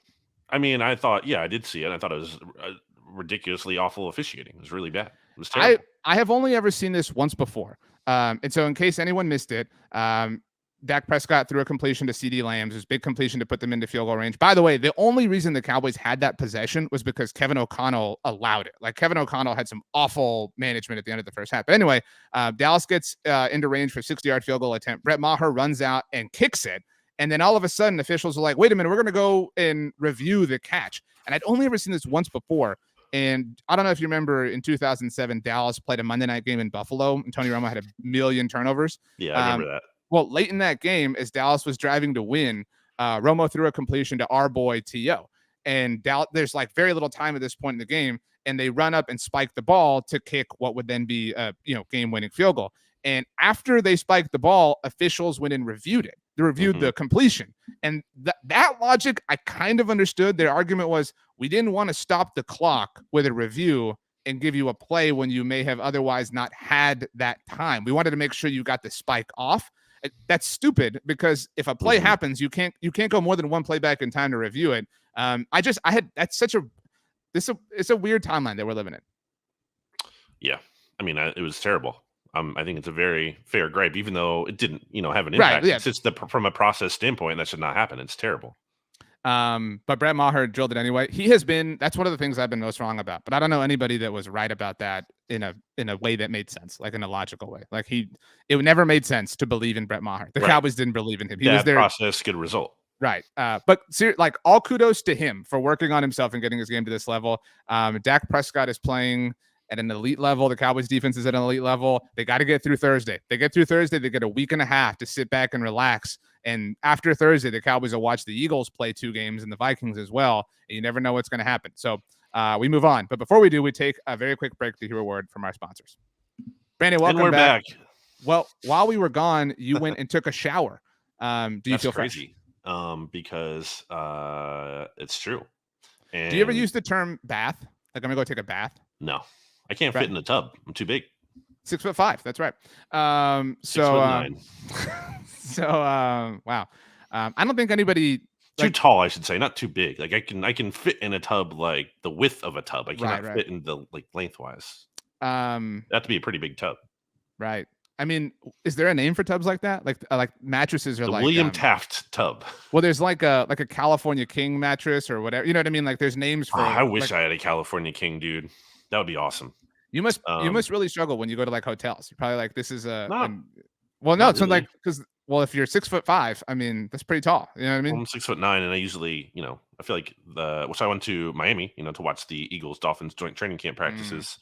I mean, I thought, I did see it. I thought it was ridiculously awful officiating. It was really bad. It was terrible. I have only ever seen this once before. And so in case anyone missed it, Dak Prescott threw a completion to CeeDee Lamb. It was a big completion to put them into field goal range. By the way, the only reason the Cowboys had that possession was because Kevin O'Connell allowed it. Like, Kevin O'Connell had some awful management at the end of the first half. But anyway, Dallas gets into range for a 60-yard field goal attempt. Brett Maher runs out and kicks it. And then all of a sudden, officials are like, wait a minute, we're going to go and review the catch. And I'd only ever seen this once before. And I don't know if you remember, in 2007, Dallas played a Monday night game in Buffalo, and Tony Romo had a million turnovers. Yeah, I remember that. Well, late in that game, as Dallas was driving to win, Romo threw a completion to our boy T.O. And there's like very little time at this point in the game, and they run up and spike the ball to kick what would then be a game-winning field goal. And after they spiked the ball, officials went and reviewed it. They reviewed the completion. And that logic, I kind of understood. Their argument was, we didn't want to stop the clock with a review and give you a play when you may have otherwise not had that time. We wanted to make sure you got the spike off. That's stupid, because if a play happens, you can't go more than one play back in time to review it. It's a weird timeline that we're living in. Yeah. I mean, it was terrible. I think it's a very fair gripe, even though it didn't, have an impact. Right, yeah. It's just from a process standpoint, that should not happen. It's terrible. But Brett Maher drilled it anyway. That's one of the things I've been most wrong about, but I don't know anybody that was right about that in a way that made sense, like in a logical way. Like, it never made sense to believe in Brett Maher. The Cowboys didn't believe in him. He was there. Process, good result. Right. But like, all kudos to him for working on himself and getting his game to this level. Dak Prescott is playing at an elite level. The Cowboys defense is at an elite level. They got to get through Thursday. They get a week and a half to sit back and relax. And after Thursday, the Cowboys will watch the Eagles play 2 games and the Vikings as well. And you never know what's going to happen. So we move on. But before we do, we take a very quick break to hear a word from our sponsors. Brandon, welcome and we're back. Well, while we were gone, you went and took a shower. Do you feel crazy? Because it's true. And do you ever use the term bath? Like, I'm going to go take a bath? No. I can't fit in a tub. I'm too big. 6'5". That's right. 6'9". Wow. I don't think anybody too tall, I should say, not too big. Like, I can fit in a tub, like the width of a tub. I cannot fit in the lengthwise. That have to be a pretty big tub. Right. I mean, is there a name for tubs like that? Like mattresses are the William Taft tub. Well, there's like a California King mattress or whatever. You know what I mean? Like, there's names for. I wish I had a California King, dude. That would be awesome. You must really struggle when you go to like hotels. You're probably like, this is a. It's really. Like, because if you're 6'5", I mean, that's pretty tall. You know what I mean? Well, I'm 6'9", and I usually, I feel like I went to Miami, to watch the Eagles Dolphins joint training camp practices.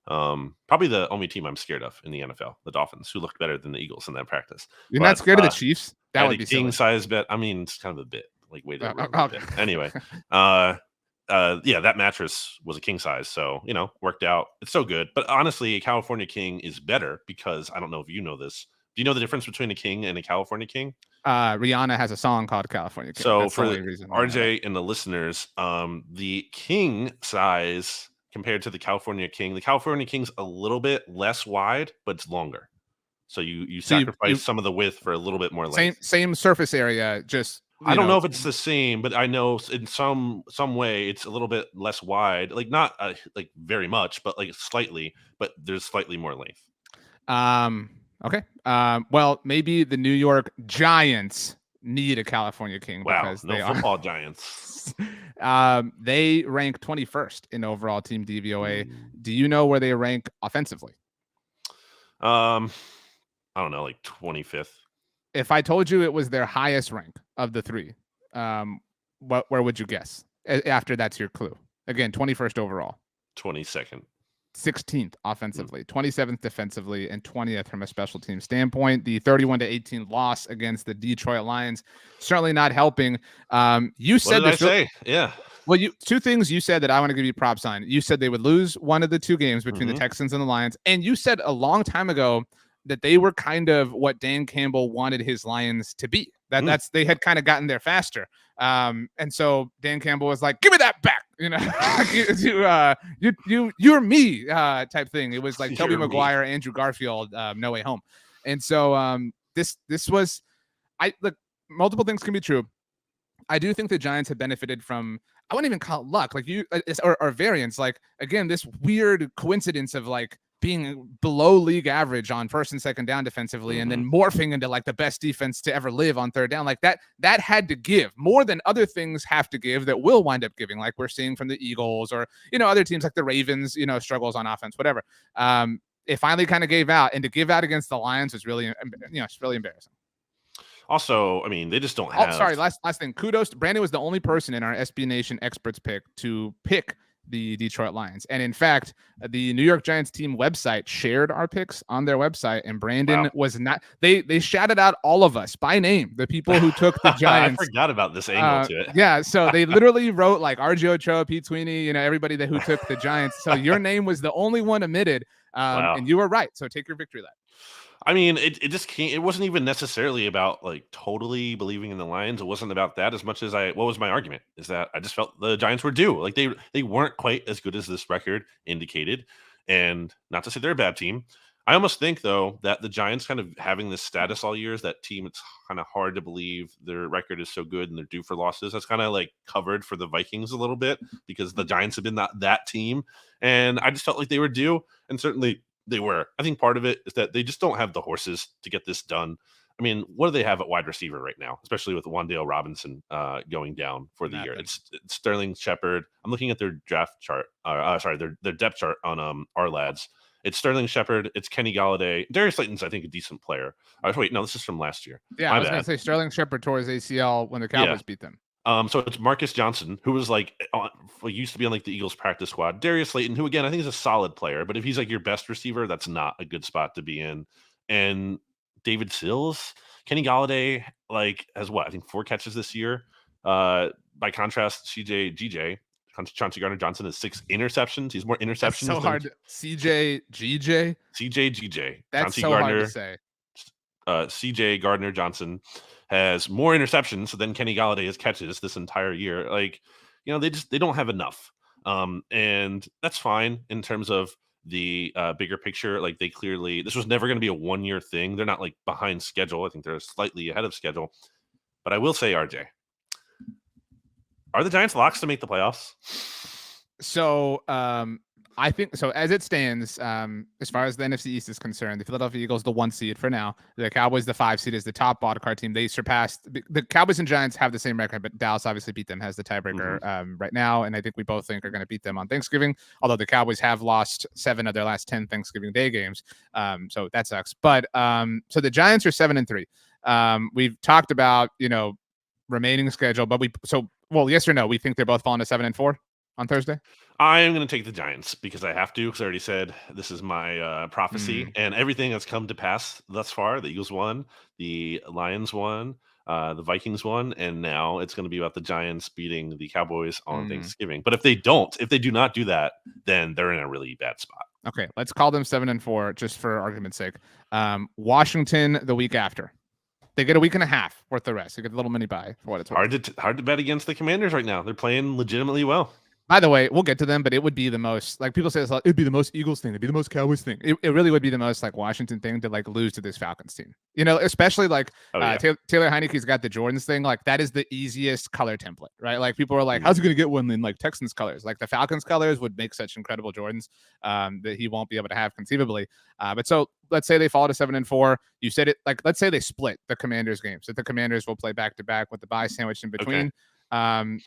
Probably the only team I'm scared of in the NFL, the Dolphins, who looked better than the Eagles in that practice. You're not scared of the Chiefs? That would be king size bet. I mean, it's kind of a bit like way to bit. Anyway, that mattress was a king size, so worked out. It's so good. But honestly, a California King is better because I don't know if you know this, Do you know the difference between a king and a California king? Rihanna has a song called California King. So That's the for only reason why I know that. RJ and the listeners, the king size compared to the California King's a little bit less wide, but it's longer. So you So sacrifice some of the width for a little bit more length. same surface area, just I don't know if it's the same, but I know in some way it's a little bit less wide, like not like very much, but like slightly. But there's slightly more length. Okay. Well, maybe the New York Giants need a California King because no they football are giants. they rank 21st in overall team DVOA. Do you know where they rank offensively? I don't know, like 25th. If I told you it was their highest rank of the three, where would you guess? After that's your clue. Again, 21st overall. 22nd. 16th offensively, 27th defensively, and 20th from a special team standpoint. The 31-18 loss against the Detroit Lions certainly not helping. You said what did I say? Yeah. Well, two things you said that I want to give you props on. You said they would lose one of the two games between the Texans and the Lions, and you said a long time ago that they were kind of what Dan Campbell wanted his Lions to be. That's they had kind of gotten there faster. And so Dan Campbell was like, "Give me that back," you're me type thing. It was like Tobey Maguire, Andrew Garfield, No Way Home. And so this was, look, multiple things can be true. I do think the Giants have benefited from, I wouldn't even call it luck, like or variance. Like, again, this weird coincidence of like being below league average on first and second down defensively, and then morphing into like the best defense to ever live on third down. Like that had to give more than other things have to give that will wind up giving, like we're seeing from the Eagles or, other teams like the Ravens, struggles on offense, whatever. It finally kind of gave out, and to give out against the Lions was really, it's really embarrassing. Also, I mean, they just don't have. Oh, sorry. Last thing. Kudos. Brandon was the only person in our SB Nation experts pick to pick the Detroit Lions. And in fact, the New York Giants team website shared our picks on their website, and Brandon was not. They shouted out all of us by name, the people who took the Giants. I forgot about this angle to it. Yeah, so they literally wrote like RJ Ochoa, Pete Sweeney, everybody who took the Giants. So your name was the only one omitted, and you were right. So take your victory lap. I mean, it just can't. It wasn't even necessarily about like totally believing in the Lions. It wasn't about that as much as what was my argument is that I just felt the Giants were due. Like they weren't quite as good as this record indicated, and not to say they're a bad team. I almost think though that the Giants kind of having this status all year is that team. It's kind of hard to believe their record is so good and they're due for losses. That's kind of like covered for the Vikings a little bit because the Giants have been that team, and I just felt like they were due, and certainly. They were. I think part of it is that they just don't have the horses to get this done. I mean, what do they have at wide receiver right now, especially with Wan'Dale Robinson going down for the year? It's Sterling Shepard. I'm looking at their draft chart. Their depth chart on our lads. It's Sterling Shepard. It's Kenny Galladay. Darius Slayton's, I think, a decent player. Wait, no, this is from last year. Yeah, I was going to say Sterling Shepard tore his ACL when the Cowboys beat them. So it's Marcus Johnson, who was like used to be on like the Eagles practice squad. Darius Slayton, who again I think is a solid player, but if he's like your best receiver, that's not a good spot to be in. And David Sills, Kenny Galladay, like has what I think 4 catches this year. By contrast, Chauncey Gardner-Johnson has 6 interceptions. He's more interceptions. That's so hard. CJ GJ. That's Chauncey so Gardner, hard to say. CJ Gardner-Johnson has more interceptions than Kenny Galladay has catches this entire year. Like, they don't have enough. And that's fine in terms of the bigger picture. Like this was never going to be a 1-year thing. They're not like behind schedule. I think they're slightly ahead of schedule. But I will say, RJ, are the Giants locks to make the playoffs? So, I think so. As it stands, as far as the NFC East is concerned, the Philadelphia Eagles the 1 seed for now. The Cowboys the 5 seed is the top wildcard team. They surpassed the Cowboys and Giants have the same record, but Dallas obviously beat them, has the tiebreaker right now, and I think we both think are going to beat them on Thanksgiving. Although the Cowboys have lost 7 of their last 10 Thanksgiving Day games, so that sucks. But so the Giants are 7-3. We've talked about remaining schedule, but yes or no? We think they're both falling to 7-4 on Thursday. I am going to take the Giants because I have to, because I already said this is my prophecy, and everything that's come to pass thus far. The Eagles won, the Lions won, the Vikings won, and now it's going to be about the Giants beating the Cowboys on Thanksgiving. But if they do not do that, then they're in a really bad spot. Okay, let's call them 7-4 just for argument's sake. Washington the week after. They get a week and a half worth of rest. They get a little mini bye for what it's worth. Hard to bet against the Commanders right now. They're playing legitimately well. By the way, we'll get to them, but it would be the most, like people say this a lot, it'd be the most Eagles thing. It'd be the most Cowboys thing. It really would be the most like Washington thing to like lose to this Falcons team. You know, especially like Taylor Heineke's got the Jordans thing. Like that is the easiest color template, right? Like people are like, how's he going to get one in like Texans colors? Like the Falcons colors would make such incredible Jordans that he won't be able to have conceivably. But so let's say they fall to 7-4. You said it like, let's say they split the Commanders games, that the Commanders will play back to back with the bye sandwich in between. Okay.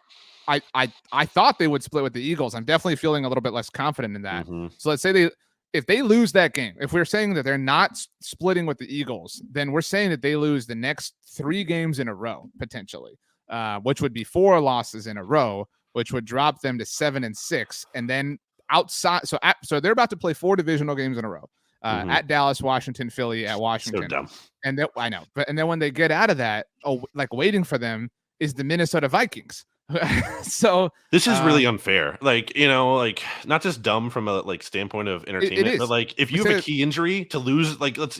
I thought they would split with the Eagles. I'm definitely feeling a little bit less confident in that. So let's say if they lose that game, if we're saying that they're not splitting with the Eagles, then we're saying that they lose the next 3 games in a row, potentially, which would be 4 losses in a row, which would drop them to 7-6. And then outside, so they're about to play 4 divisional games in a row. At Dallas, Washington, Philly, at Washington. So dumb. And I know. And then when they get out of that, like waiting for them is the Minnesota Vikings. So this is really unfair. Like, you know, like not just dumb from a like standpoint of entertainment, but like if you have a key injury to lose, like let's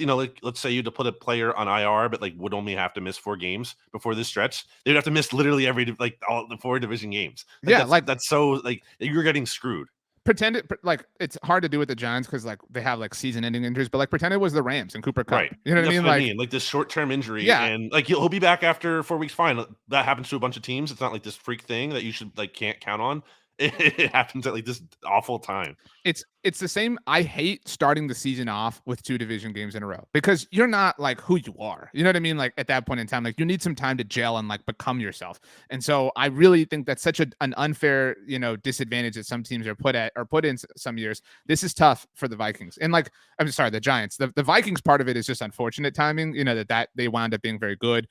say you to put a player on IR, but like would only have to miss 4 games before this stretch, they'd have to miss literally every like all the 4 division games. That's so like you're getting screwed. Pretend it like it's hard to do with the Giants because like they have like season-ending injuries, but like pretend it was the Rams and Cooper Kupp. Right. You know what I mean? Like this short-term injury, and like he'll be back after 4 weeks. Fine, that happens to a bunch of teams. It's not like this freak thing that you should like can't count on. It happens at like this awful time. It's the same. I hate starting the season off with 2 division games in a row because you're not like who you are. You know what I mean? Like at that point in time, like you need some time to gel and like become yourself. And so I really think that's such an unfair, disadvantage that some teams are put in some years. This is tough for the Vikings. And like, I'm sorry, the Giants, the Vikings part of it is just unfortunate timing, that they wound up being very good.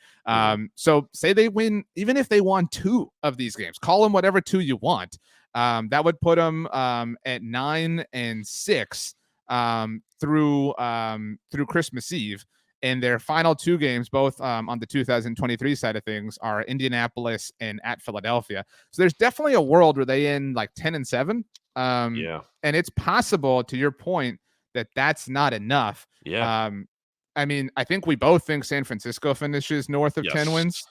So say they win, even if they won 2 of these games, call them whatever 2 you want. That would put them at 9-6 through Christmas Eve. And their final 2 games, both on the 2023 side of things, are Indianapolis and at Philadelphia. So there's definitely a world where they end like 10-7. And it's possible, to your point, that that's not enough. I mean, I think we both think San Francisco finishes north of 10 wins.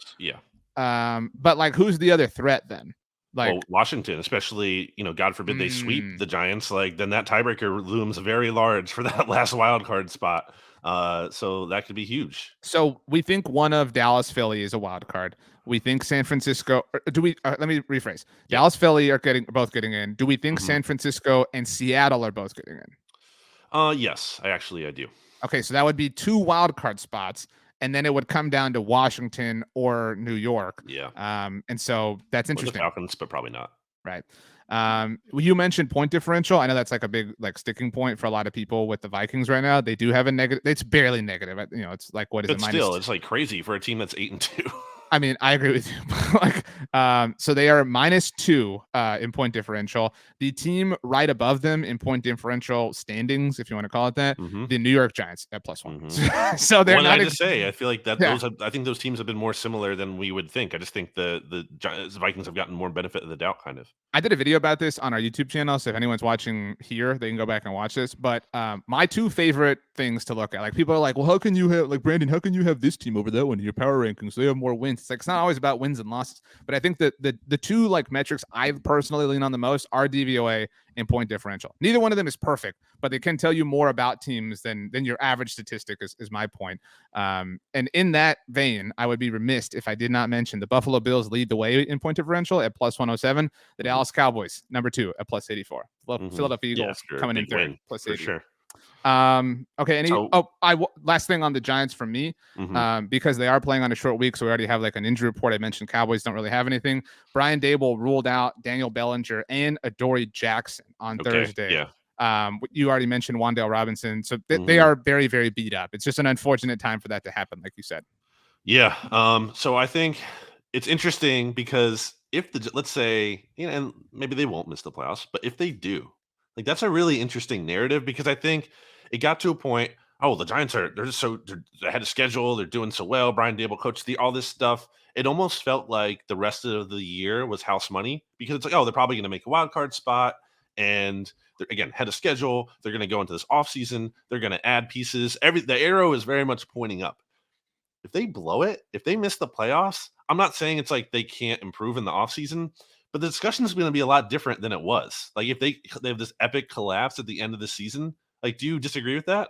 But like, who's the other threat then? Like Washington, especially, God forbid they sweep the Giants, like then that tiebreaker looms very large for that last wild card spot. So that could be huge. So we think one of Dallas, Philly is a wild card. We think San Francisco. Do we? Let me rephrase. Dallas, Philly are both getting in. Do we think San Francisco and Seattle are both getting in? Yes, I do. Okay, so that would be 2 wild card spots. And then it would come down to Washington or New York. And so that's interesting. Or the Falcons, but probably not. Right. You mentioned point differential. I know that's like a big like sticking point for a lot of people with the Vikings right now. They do have a negative. It's barely negative. It's like what is it? Still, it's like crazy for a team that's 8-2. I mean, I agree with you. So they are -2 in point differential. The team right above them in point differential standings, if you want to call it that, the New York Giants at +1. So they're not. I feel like that. I think those teams have been more similar than we would think. I just think the Vikings have gotten more benefit of the doubt, kind of. I did a video about this on our YouTube channel, so if anyone's watching here, they can go back and watch this. But my 2 favorite things to look at, like people are like, well, how can you have, like Brandon, how can you have this team over that one in your power rankings? They have more wins. It's like, it's not always about wins and losses, but I think that the 2 like metrics I personally lean on the most are DVOA and point differential. Neither one of them is perfect, but they can tell you more about teams than your average statistic is my point. And in that vein, I would be remiss if I did not mention the Buffalo Bills lead the way in point differential at +107. The Dallas Cowboys, number 2 at +84. Philadelphia Eagles coming in third, +80. For sure. Okay. Last thing on the Giants from me, because they are playing on a short week, so we already have like an injury report. I mentioned Cowboys don't really have anything. Brian Dable ruled out Daniel Bellinger and Adoree Jackson on Thursday. You already mentioned Wan'Dale Robinson, so they are very, very beat up. It's just an unfortunate time for that to happen, like you said. So I think it's interesting because if let's say, and maybe they won't miss the playoffs, but if they do, like that's a really interesting narrative because I think it got to a point. Oh, the Giants they're ahead of schedule. They're doing so well. Brian Dable coached all this stuff. It almost felt like the rest of the year was house money because it's like, oh, they're probably going to make a wild card spot. and they're, again, head of schedule. They're going to go into this offseason. They're going to add pieces. The arrow is very much pointing up. If they blow it, if they miss the playoffs, I'm not saying it's like they can't improve in the offseason, but the discussion is going to be a lot different than it was. Like if they have this epic collapse at the end of the season, like, do you disagree with that?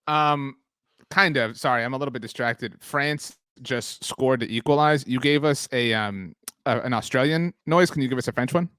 Kind of. Sorry, I'm a little bit distracted. France just scored to equalize. You gave us an Australian noise. Can you give us a French one?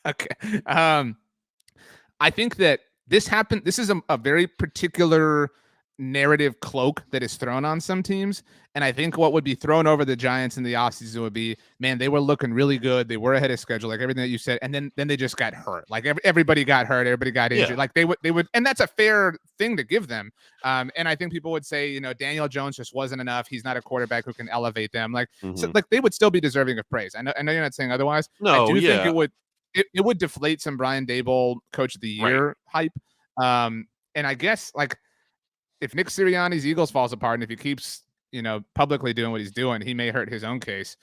Okay. I think that this happened. This is a very particular narrative cloak that is thrown on some teams. And I think what would be thrown over the Giants in the offseason would be, man, they were looking really good. They were ahead of schedule, like everything that you said. And then they just got hurt. Like everybody got hurt. Everybody got injured. Yeah. Like they would, and that's a fair thing to give them. And I think people would say, Daniel Jones just wasn't enough. He's not a quarterback who can elevate them. Like, so like they would still be deserving of praise. I know you're not saying otherwise. No, I do think it would deflate some Brian Daboll Coach of the Year hype. And I guess like if Nick Sirianni's Eagles falls apart and if he keeps, publicly doing what he's doing, he may hurt his own case.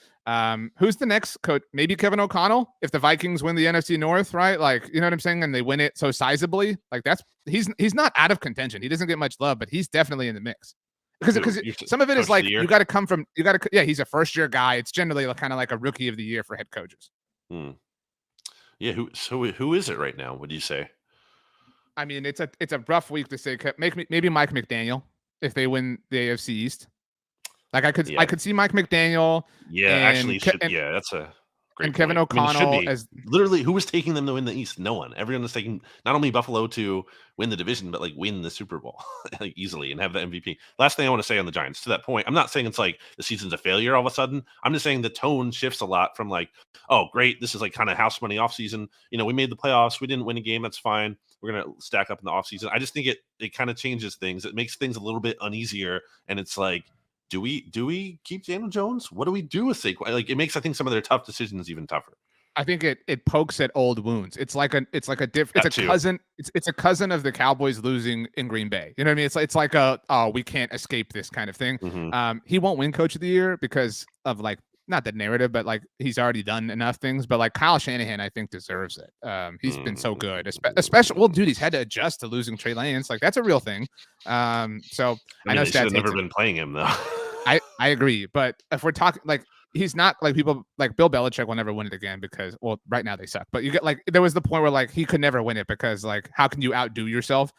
Who's the next coach? Maybe Kevin O'Connell if the Vikings win the NFC North, right? Like, you know what I'm saying? And they win it so sizably. Like he's not out of contention. He doesn't get much love, but he's definitely in the mix. Because some of it is like you got to come from he's a first year guy. It's generally kind of like a rookie of the year for head coaches. Yeah, who is it right now? Would you say? I mean, it's a rough week to say. Maybe Mike McDaniel if they win the AFC East. Like I could see Mike McDaniel. Yeah, that's a great and Kevin point. O'Connell as literally who was taking them to win the East? No one. Everyone was taking not only Buffalo to win the division, but like win the Super Bowl like easily and have the MVP. Last thing I want to say on the Giants to that point, I'm not saying it's like the season's a failure all of a sudden. I'm just saying the tone shifts a lot from like, oh great, this is like kind of house money offseason. We made the playoffs, we didn't win a game, that's fine. We're gonna stack up in the offseason. I just think it kind of changes things. It makes things a little bit uneasier, and it's like, do we keep Daniel Jones? What do we do with Saquon? Like it makes, I think, some of their tough decisions even tougher. I think it pokes at old wounds. It's a cousin of the Cowboys losing in Green Bay. You know what I mean? It's like we can't escape this kind of thing. Mm-hmm. He won't win Coach of the Year because of like not the narrative, but like he's already done enough things. But like Kyle Shanahan, I think deserves it. He's been so good, especially. Well, dude, he's had to adjust to losing Trey Lance. Like that's a real thing. So I know Stats have never been playing him though. I agree, but if we're talking like he's not like people like Bill Belichick will never win it again because right now they suck. But you get like there was the point where like he could never win it because like how can you outdo yourself?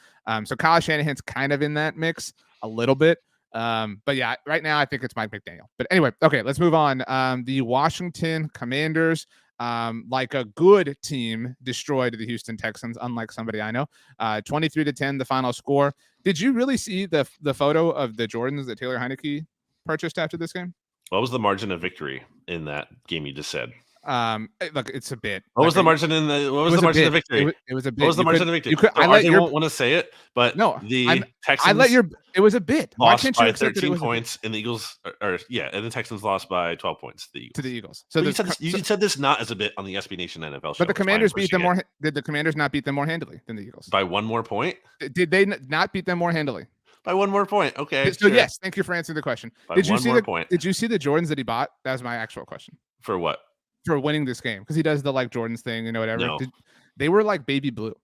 So Kyle Shanahan's kind of in that mix a little bit. But yeah, right now I think it's Mike McDaniel. But anyway, okay, let's move on. The Washington Commanders, like a good team, destroyed the Houston Texans, unlike somebody I know. 23-10, the final score. Did you really see the photo of the Jordans that Taylor Heineke purchased after this game? What was the margin of victory in that game you just said? Look, it's a bit. What was the margin in the? What was the margin of victory? It was a bit. What was the margin of victory? I won't want to say it, but no, the Texans. It was a bit. Lost by 13 points, and the Eagles, and the Texans lost by 12 points to the Eagles. So you said this not as a bit on the SB Nation NFL show. But the Commanders beat them more. Did the Commanders not beat them more handily than the Eagles? By one more point? Did they not beat them more handily? By one more point. Okay. So sure. Yes, thank you for answering the question. Did you see the Jordans that he bought? That was my actual question. For what? For winning this game, because he does the like Jordans thing, whatever. No. They were like baby blue,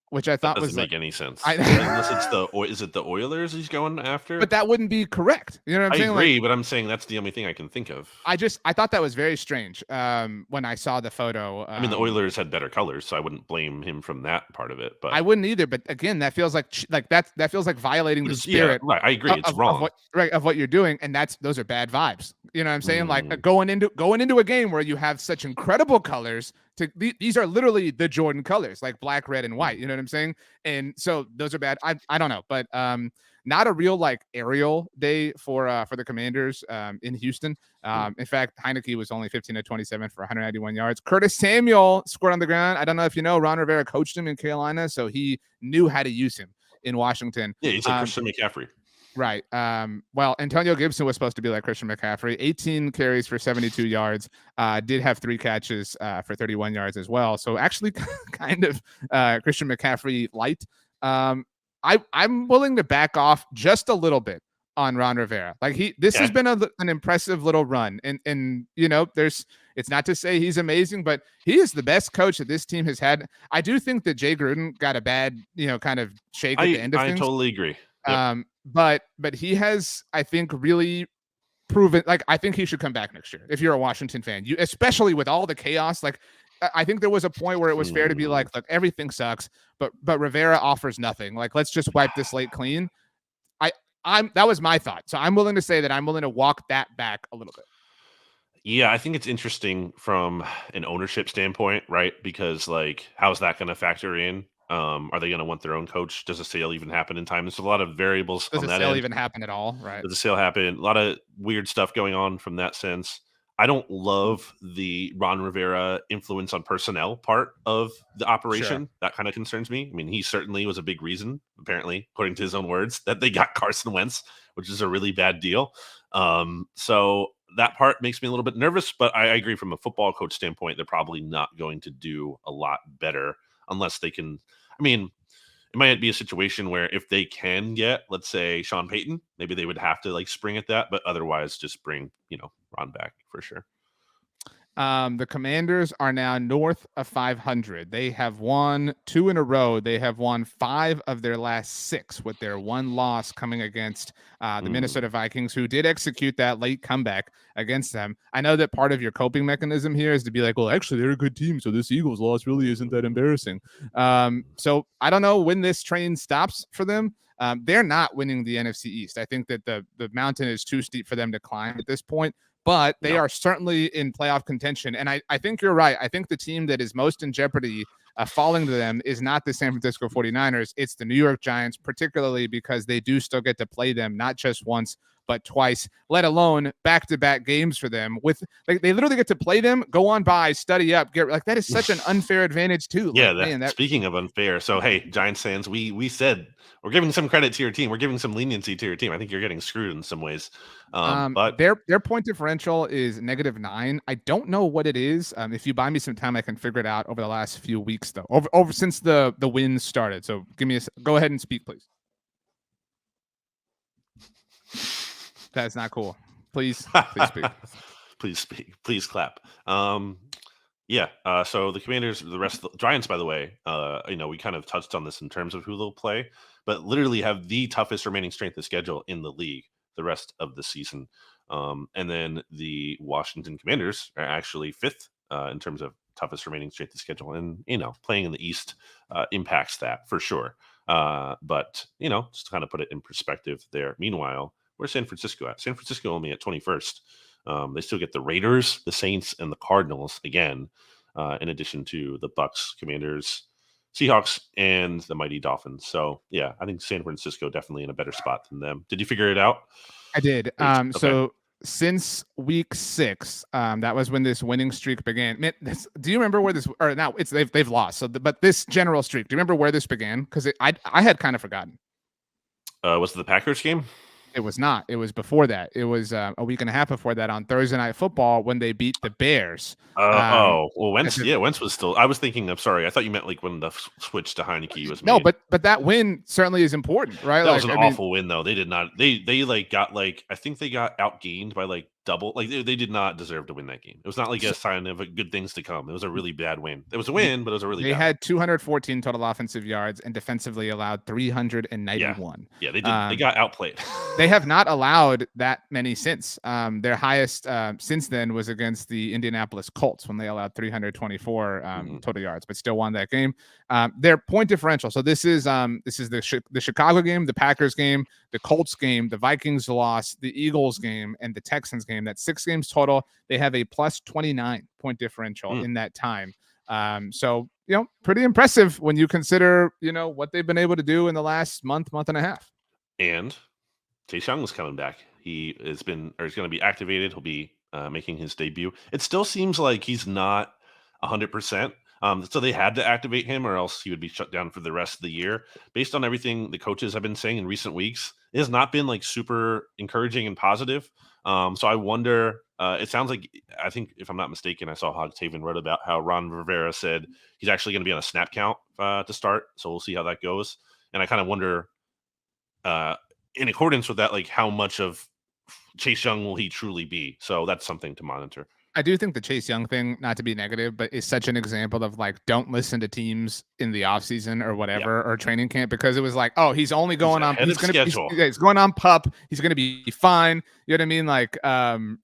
which I thought doesn't was make any sense. Unless it's is it the Oilers he's going after? But that wouldn't be correct. You know what I'm saying? I agree, but I'm saying that's the only thing I can think of. I thought that was very strange when I saw the photo. I mean, the Oilers had better colors, so I wouldn't blame him from that part of it. But I wouldn't either. But again, that feels like that feels like violating the spirit. Yeah, right. I agree. It's wrong. Of what you're doing, and those are bad vibes. You know what I'm saying? Like going into a game where you have such incredible colors. These are literally the Jordan colors, like black, red, and white. You know what I'm saying? And so those are bad. I don't know, but not a real like aerial day for the Commanders in Houston. In fact, Heineke was only 15-27 for 191 yards. Curtis Samuel scored on the ground. I don't know if you know, Ron Rivera coached him in Carolina, so he knew how to use him in Washington. Yeah, he's like Christian McCaffrey. Right. Well, Antonio Gibson was supposed to be like Christian McCaffrey. 18 carries for 72 yards. Did have 3 catches for 31 yards as well. So actually kind of Christian McCaffrey light. I'm willing to back off just a little bit on Ron Rivera. Like this has been an impressive little run. And it's It's not to say he's amazing, but he is the best coach that this team has had. I do think that Jay Gruden got a bad, kind of shake at the end of I things. totally agree. Yep. But he has, I think, really proven, like, I think he should come back next year. If you're a Washington fan, especially with all the chaos, like, I think there was a point where it was fair to be like, look, everything sucks, but Rivera offers nothing. Like, let's just wipe the slate clean. That was my thought. So I'm willing to say that I'm willing to walk that back a little bit. Yeah, I think it's interesting from an ownership standpoint, right? Because like, how's that going to factor in? Are they going to want their own coach? Does a sale even happen in time? There's a lot of variables Does on a that sale end. even happen at all? Right. Does the sale happen? A lot of weird stuff going on from that sense. I don't love the Ron Rivera influence on personnel part of the operation. Sure. That kind of concerns me. I mean, he certainly was a big reason, apparently, according to his own words, that they got Carson Wentz, which is a really bad deal. So that part makes me a little bit nervous, but I agree from a football coach standpoint, they're probably not going to do a lot better unless they can. I mean, it might be a situation where if they can get, let's say, Sean Payton, maybe they would have to like spring at that, but otherwise just bring, Ron back for sure. The Commanders are now north of 500. They have won 2 in a row. They have won 5 of their last 6, with their one loss coming against the Minnesota Vikings, who did execute that late comeback against them. I know that part of your coping mechanism here is to be like, well, actually, they're a good team, so this Eagles loss really isn't that embarrassing. So I don't know when this train stops for them. They're not winning the NFC East. I think that the mountain is too steep for them to climb at this point. But they are certainly in playoff contention. And I think you're right. I think the team that is most in jeopardy falling to them is not the San Francisco 49ers. It's the New York Giants, particularly because they do still get to play them not just once, but twice, let alone back-to-back games for them. With like, they literally get to play them, go on by, study up, get like, that is such an unfair advantage too. Yeah, like, speaking of unfair, so hey, Giants fans, we said we're giving some credit to your team. We're giving some leniency to your team. I think you're getting screwed in some ways. But their point differential is -9. I don't know what it is. If you buy me some time, I can figure it out over the last few weeks, though. Over since the wins started. So go ahead and speak, please. That's not cool. Please speak. Please speak. Please clap. Yeah. So the Commanders, the rest of the Giants, by the way, we kind of touched on this in terms of who they'll play, but literally have the toughest remaining strength of schedule in the league the rest of the season. And then the Washington Commanders are actually 5th in terms of toughest remaining strength of schedule. And, playing in the East impacts that for sure. But, just to kind of put it in perspective there. Meanwhile, where's San Francisco at? San Francisco only at 21st. They still get the Raiders, the Saints, and the Cardinals again, in addition to the Bucks, Commanders, Seahawks, and the mighty Dolphins. So, yeah, I think San Francisco definitely in a better spot than them. Did you figure it out? I did. Okay. So since week 6, that was when this winning streak began. Do you remember where this? Or now they've lost. So, but this general streak. Do you remember where this began? Because I had kind of forgotten. Was it the Packers game? It was not. It was before that. It was a week and a half before that on Thursday Night Football when they beat the Bears. Well, Wentz was still. I was thinking. I'm sorry. I thought you meant like when the switch to Heineke was made. No, but that win certainly is important, right? That was an awful win, though. They did not. They like got like I think they got outgained by like double. Like they did not deserve to win that game. It was not like a sign of good things to come. It was a really bad win. It was a win, but it was a really. They had 214 total offensive yards and defensively allowed 391. Yeah, they did. They got outplayed. They have not allowed that many since. Their highest since then was against the Indianapolis Colts when they allowed 324 total yards, but still won that game. Their point differential. So this is the Chicago game, the Packers game, the Colts game, the Vikings loss, the Eagles game, and the Texans game. That's 6 games total. They have a plus 29 point differential in that time. So, pretty impressive when you consider, what they've been able to do in the last month and a half. And Chase Young was coming back. He's going to be activated. He'll be making his debut. It still seems like he's not 100%. So they had to activate him or else he would be shut down for the rest of the year. Based on everything the coaches have been saying in recent weeks, it has not been like super encouraging and positive. So I wonder, it sounds like, I think if I'm not mistaken, I saw Hog Taven wrote about how Ron Rivera said he's actually going to be on a snap count to start. So we'll see how that goes. And I kind of wonder, in accordance with that, like how much of Chase Young will he truly be? So that's something to monitor. I do think the Chase Young thing, not to be negative, but is such an example of like, don't listen to teams in the offseason or Yeah, whatever, or training camp, because it was like, oh, he's only he's going on, ahead of schedule. he's going on pup. He's going to be fine. You know what I mean? Like,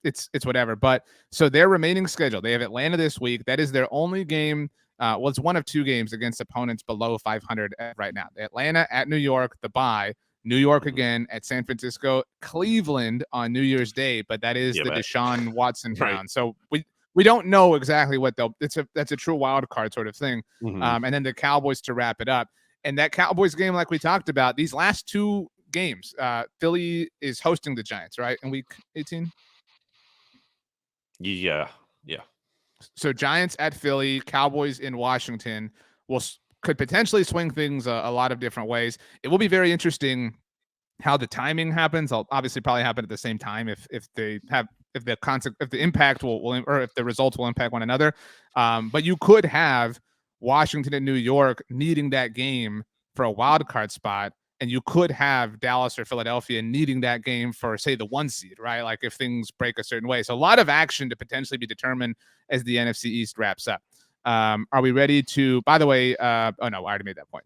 it's whatever. But so their remaining schedule, they have Atlanta this week. That is their only game. Well, it's one of two games against opponents below 500 right now. Atlanta at New York, the bye. New York Mhm. again at San Francisco, Cleveland on New Year's Day, but that is Yeah, the but Deshaun Watson right. town. So we don't know exactly what they'll. That's a true wild card sort of thing. Mhm. And then the Cowboys to wrap it up. And that Cowboys game, like we talked about, these last two games, Philly is hosting the Giants, right, in week 18. Yeah, yeah. So Giants at Philly, Cowboys in Washington could potentially swing things a lot of different ways. It will be very interesting how the timing happens. I'll obviously probably happen at the same time if they have if the concept if the impact will or if the results will impact one another. But you could have Washington and New York needing that game for a wild card spot, and you could have Dallas or Philadelphia needing that game for, say, the 1 seed, right? Like if things break a certain way. So a lot of action to potentially be determined as the NFC East wraps up. Are we ready to, by the way, oh no, I already made that point.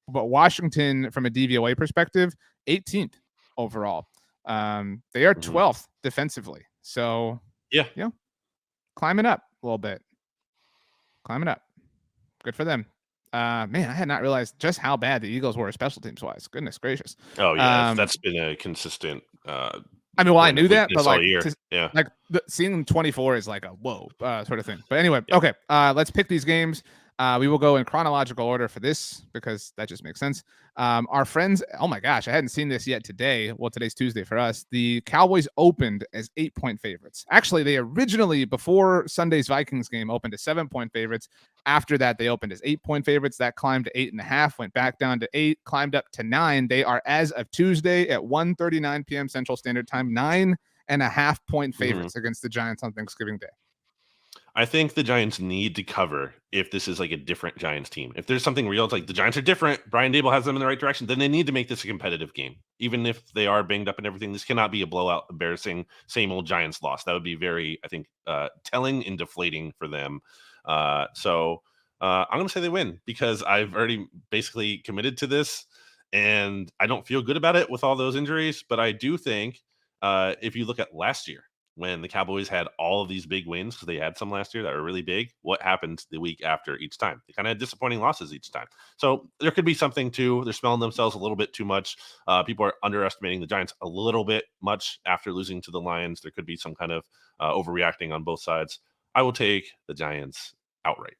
But Washington, from a DVOA perspective, 18th overall. They are Mhm. 12th defensively. So, Yeah. you know, climbing up a little bit. Climbing up. Good for them. Man, I had not realized just how bad the Eagles were special teams wise. Goodness gracious. Oh, yeah, Um, that's been a consistent, I mean, well, I point knew of that, but weakness all like year. Yeah. seeing 24 is like a whoa sort of thing. But anyway, Yeah. okay, let's pick these games. We will go in chronological order for this because that just makes sense. Our friends, oh my gosh, I hadn't seen this yet today. Well, today's Tuesday for us. The Cowboys opened as 8-point favorites. Actually, they originally, before Sunday's Vikings game, opened as 7-point favorites. After that, they opened as 8-point favorites. That climbed to 8.5, went back down to 8, climbed up to 9. They are, as of Tuesday at 1:39 p.m. Central Standard Time, 9.5-point Mhm. favorites against the Giants on Thanksgiving Day. I think the Giants need to cover if this is like a different Giants team. If there's something real, it's like the Giants are different. Brian Dable has them in the right direction. Then they need to make this a competitive game, even if they are banged up and everything. This cannot be a blowout, embarrassing, same old Giants loss. That would be very, I think, telling and deflating for them. I'm going to say they win because I've already basically committed to this, and I don't feel good about it with all those injuries. But I do think if you look at last year, when the Cowboys had all of these big wins, because they had some last year that were really big, what happened the week after each time? They kind of had disappointing losses each time. So there could be something too. They're smelling themselves a little bit too much. People are underestimating the Giants a little bit much after losing to the Lions. There could be some kind of overreacting on both sides. I will take the Giants outright.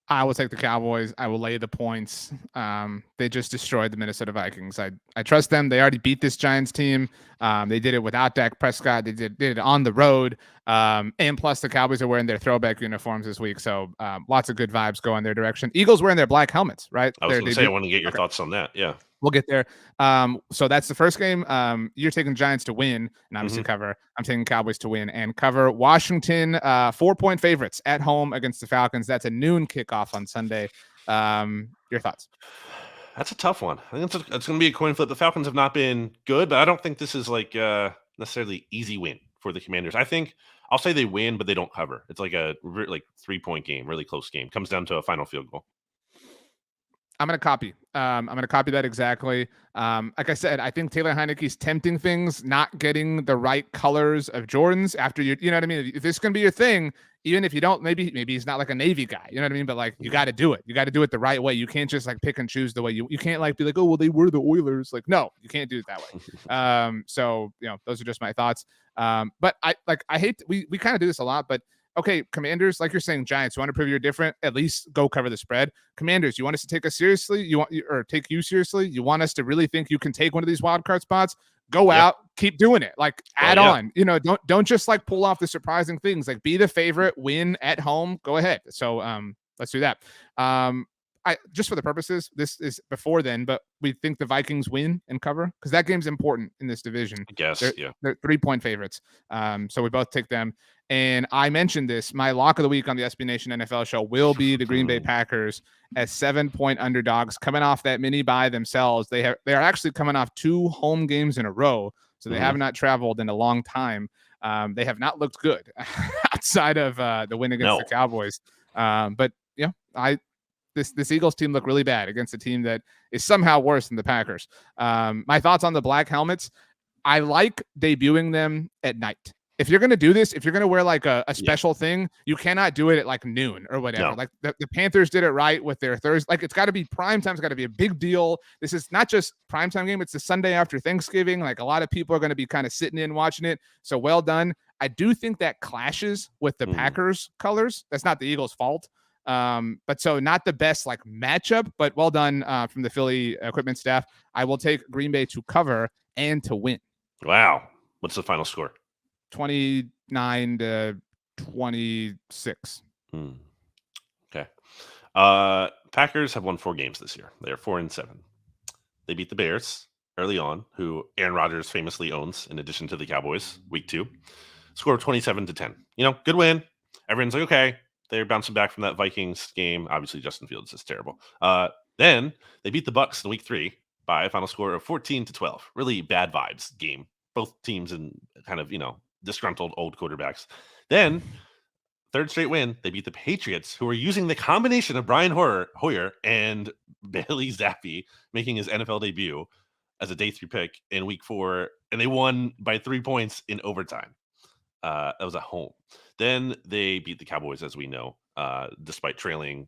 I will take the Cowboys. I will lay the points. They just destroyed the Minnesota Vikings. I trust them. They already beat this Giants team. They did it without Dak Prescott. They did it on the road. And plus, the Cowboys are wearing their throwback uniforms this week. So lots of good vibes going their direction. Eagles wearing their black helmets, right? I was going to say, I want to get your thoughts on that. Yeah. We'll get there. So that's the first game. You're taking Giants to win and obviously cover. I'm taking Cowboys to win and cover. Washington, 4-point favorites at home against the Falcons. That's a noon kickoff on Sunday. Your thoughts? That's a tough one. I think it's going to be a coin flip. The Falcons have not been good, but I don't think this is like necessarily easy win for the Commanders. I think I'll say they win, but they don't cover. It's like a 3-point game, really close game. Comes down to a final field goal. I'm going to copy. I'm going to copy that exactly. Like I said, I think Taylor Heineke's tempting things, not getting the right colors of Jordans after you know what I mean? If this can be your thing, even if you don't, maybe he's not like a Navy guy, you know what I mean? But like, you got to do it. You got to do it the right way. You can't just like pick and choose the way you can't like be like, oh, well, they were the Oilers. Like, no, you can't do it that way. So, those are just my thoughts. But I hate, we kind of do this a lot, but okay, Commanders, like you're saying, Giants, you want to prove you're different, at least go cover the spread. Commanders, you want us to take us seriously? Take you seriously? You want us to really think you can take one of these wild card spots? Go out, keep doing it. Like add on. Don't just like pull off the surprising things. Like be the favorite, win at home. Go ahead. So let's do that. I just for the purposes, this is before then, but we think the Vikings win and cover because that game's important in this division. I guess, They're 3-point favorites. So we both take them. And I mentioned this. My lock of the week on the SB Nation NFL show will be the Green Bay Packers as 7-point underdogs coming off that mini bye themselves. They are actually coming off 2 home games in a row, so they have not traveled in a long time. They have not looked good outside of the win against the No. Cowboys. But this Eagles team looked really bad against a team that is somehow worse than the Packers. My thoughts on the black helmets. I like debuting them at night. If you're going to do this, if you're going to wear like a special thing, you cannot do it at like noon or whatever. No. Like the Panthers did it right with their Thursday. Like it's got to be prime time. It's got to be a big deal. This is not just primetime game. It's the Sunday after Thanksgiving. Like a lot of people are going to be kind of sitting in watching it. So well done. I do think that clashes with the Packers colors. That's not the Eagles' fault. But so not the best like matchup, but well done from the Philly equipment staff. I will take Green Bay to cover and to win. Wow. What's the final score? 29 to 26. Okay. Packers have won 4 games this year. They're 4-7. They beat the Bears early on, who Aaron Rodgers famously owns, in addition to the Cowboys, week 2. Score 27-10. Good win. Everyone's like, okay, they're bouncing back from that Vikings game. Obviously, Justin Fields is terrible. Then they beat the Bucs in week 3 by a final score of 14-12. Really bad vibes game. Both teams in kind of, disgruntled old quarterbacks. Then, third straight win, they beat the Patriots, who are using the combination of Brian Hoyer and Bailey Zappi making his NFL debut as a day 3 pick in week 4, and they won by 3 points in overtime. That was at home. Then they beat the Cowboys, as we know, despite trailing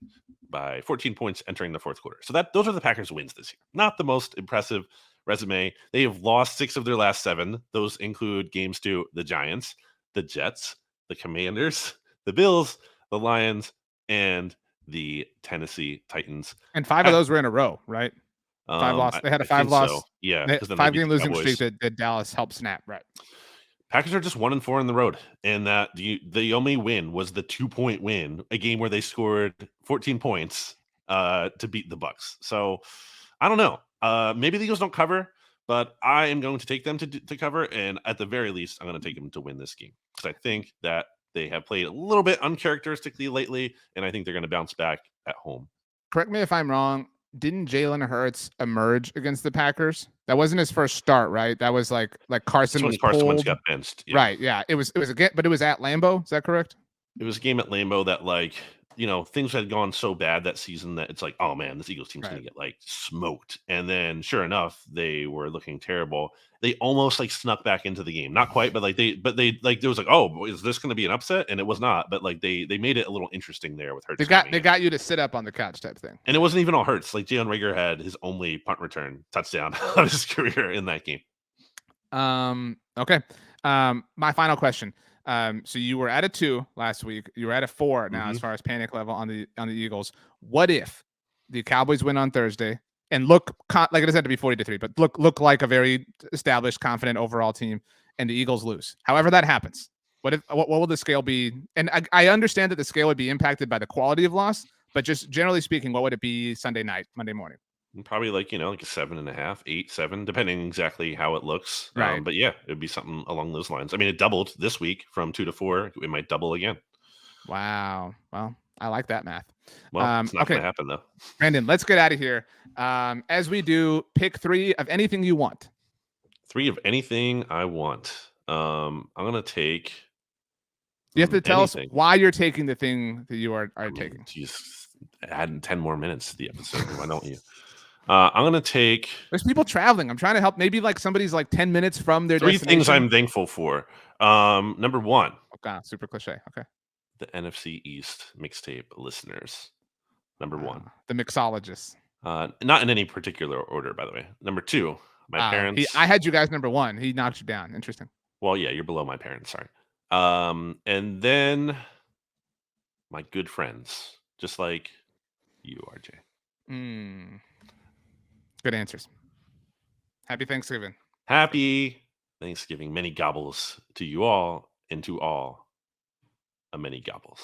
by 14 points entering the fourth quarter. So those are the Packers' wins this year. Not the most impressive resume. They have lost 6 of their last 7. Those include games to the Giants, the Jets, the Commanders, the Bills, the Lions, and the Tennessee Titans. And 5 of those were in a row, right? 5 loss. They had a 5 loss. So. Yeah, 5-game losing streak that Dallas helped snap, right? Packers are just 1-4 on the road, and that the only win was the 2-point win, a game where they scored 14 points to beat the Bucs. So I don't know. Maybe the Eagles don't cover, but I am going to take them to cover, and at the very least, I'm going to take them to win this game because I think that they have played a little bit uncharacteristically lately, and I think they're going to bounce back at home. Correct me if I'm wrong. Didn't Jalen Hurts emerge against the Packers? That wasn't his first start, right? That was like Carson was Carson pulled. got benched. Yeah. Right, yeah. It was a game, but it was at Lambeau. Is that correct? It was a game at Lambeau that things had gone so bad that season that it's like, oh man, this Eagles team's going to get smoked. And then sure enough, they were looking terrible. They almost snuck back into the game. Not quite, but they there was oh, is this going to be an upset? And it was not, but they made it a little interesting there with Hurts. They got you to sit up on the couch type thing. And it wasn't even all Hurts. Jalen Reagor had his only punt return touchdown of his career in that game. Okay. My final question. So you were at a 2 last week. You were at a 4 now as far as panic level on the Eagles. What if the Cowboys win on Thursday and look like it doesn't have to be 40-3, but look like a very established, confident overall team, and the Eagles lose? However that happens, what will the scale be? And I understand that the scale would be impacted by the quality of loss, but just generally speaking, what would it be Sunday night, Monday morning? Probably like a 7.5, 8, 7, depending exactly how it looks. Right. But yeah, it'd be something along those lines. I mean, it doubled this week from 2 to 4. It might double again. Wow. Well, I like that math. Well, it's not going to happen though. Brandon, let's get out of here. As we do, pick 3 of anything you want. 3 of anything I want. I'm going to take. You have to tell us why you're taking the thing that you are taking. Jeez, adding 10 more minutes to the episode. Why don't you? I'm going to take. There's people traveling. I'm trying to help. Maybe somebody's 10 minutes from their 3 destination. things I'm thankful for. Number 1. Okay, super cliche. Okay. The NFC East mixtape listeners. Number 1. The mixologists. Not in any particular order, by the way. Number 2, my parents. I had you guys number 1. He knocked you down. Interesting. Well, yeah, you're below my parents. Sorry. And then my good friends, just like you, RJ. Good answers. Happy Thanksgiving. Happy Thanksgiving. Many gobbles to you all, and to all, a many gobbles.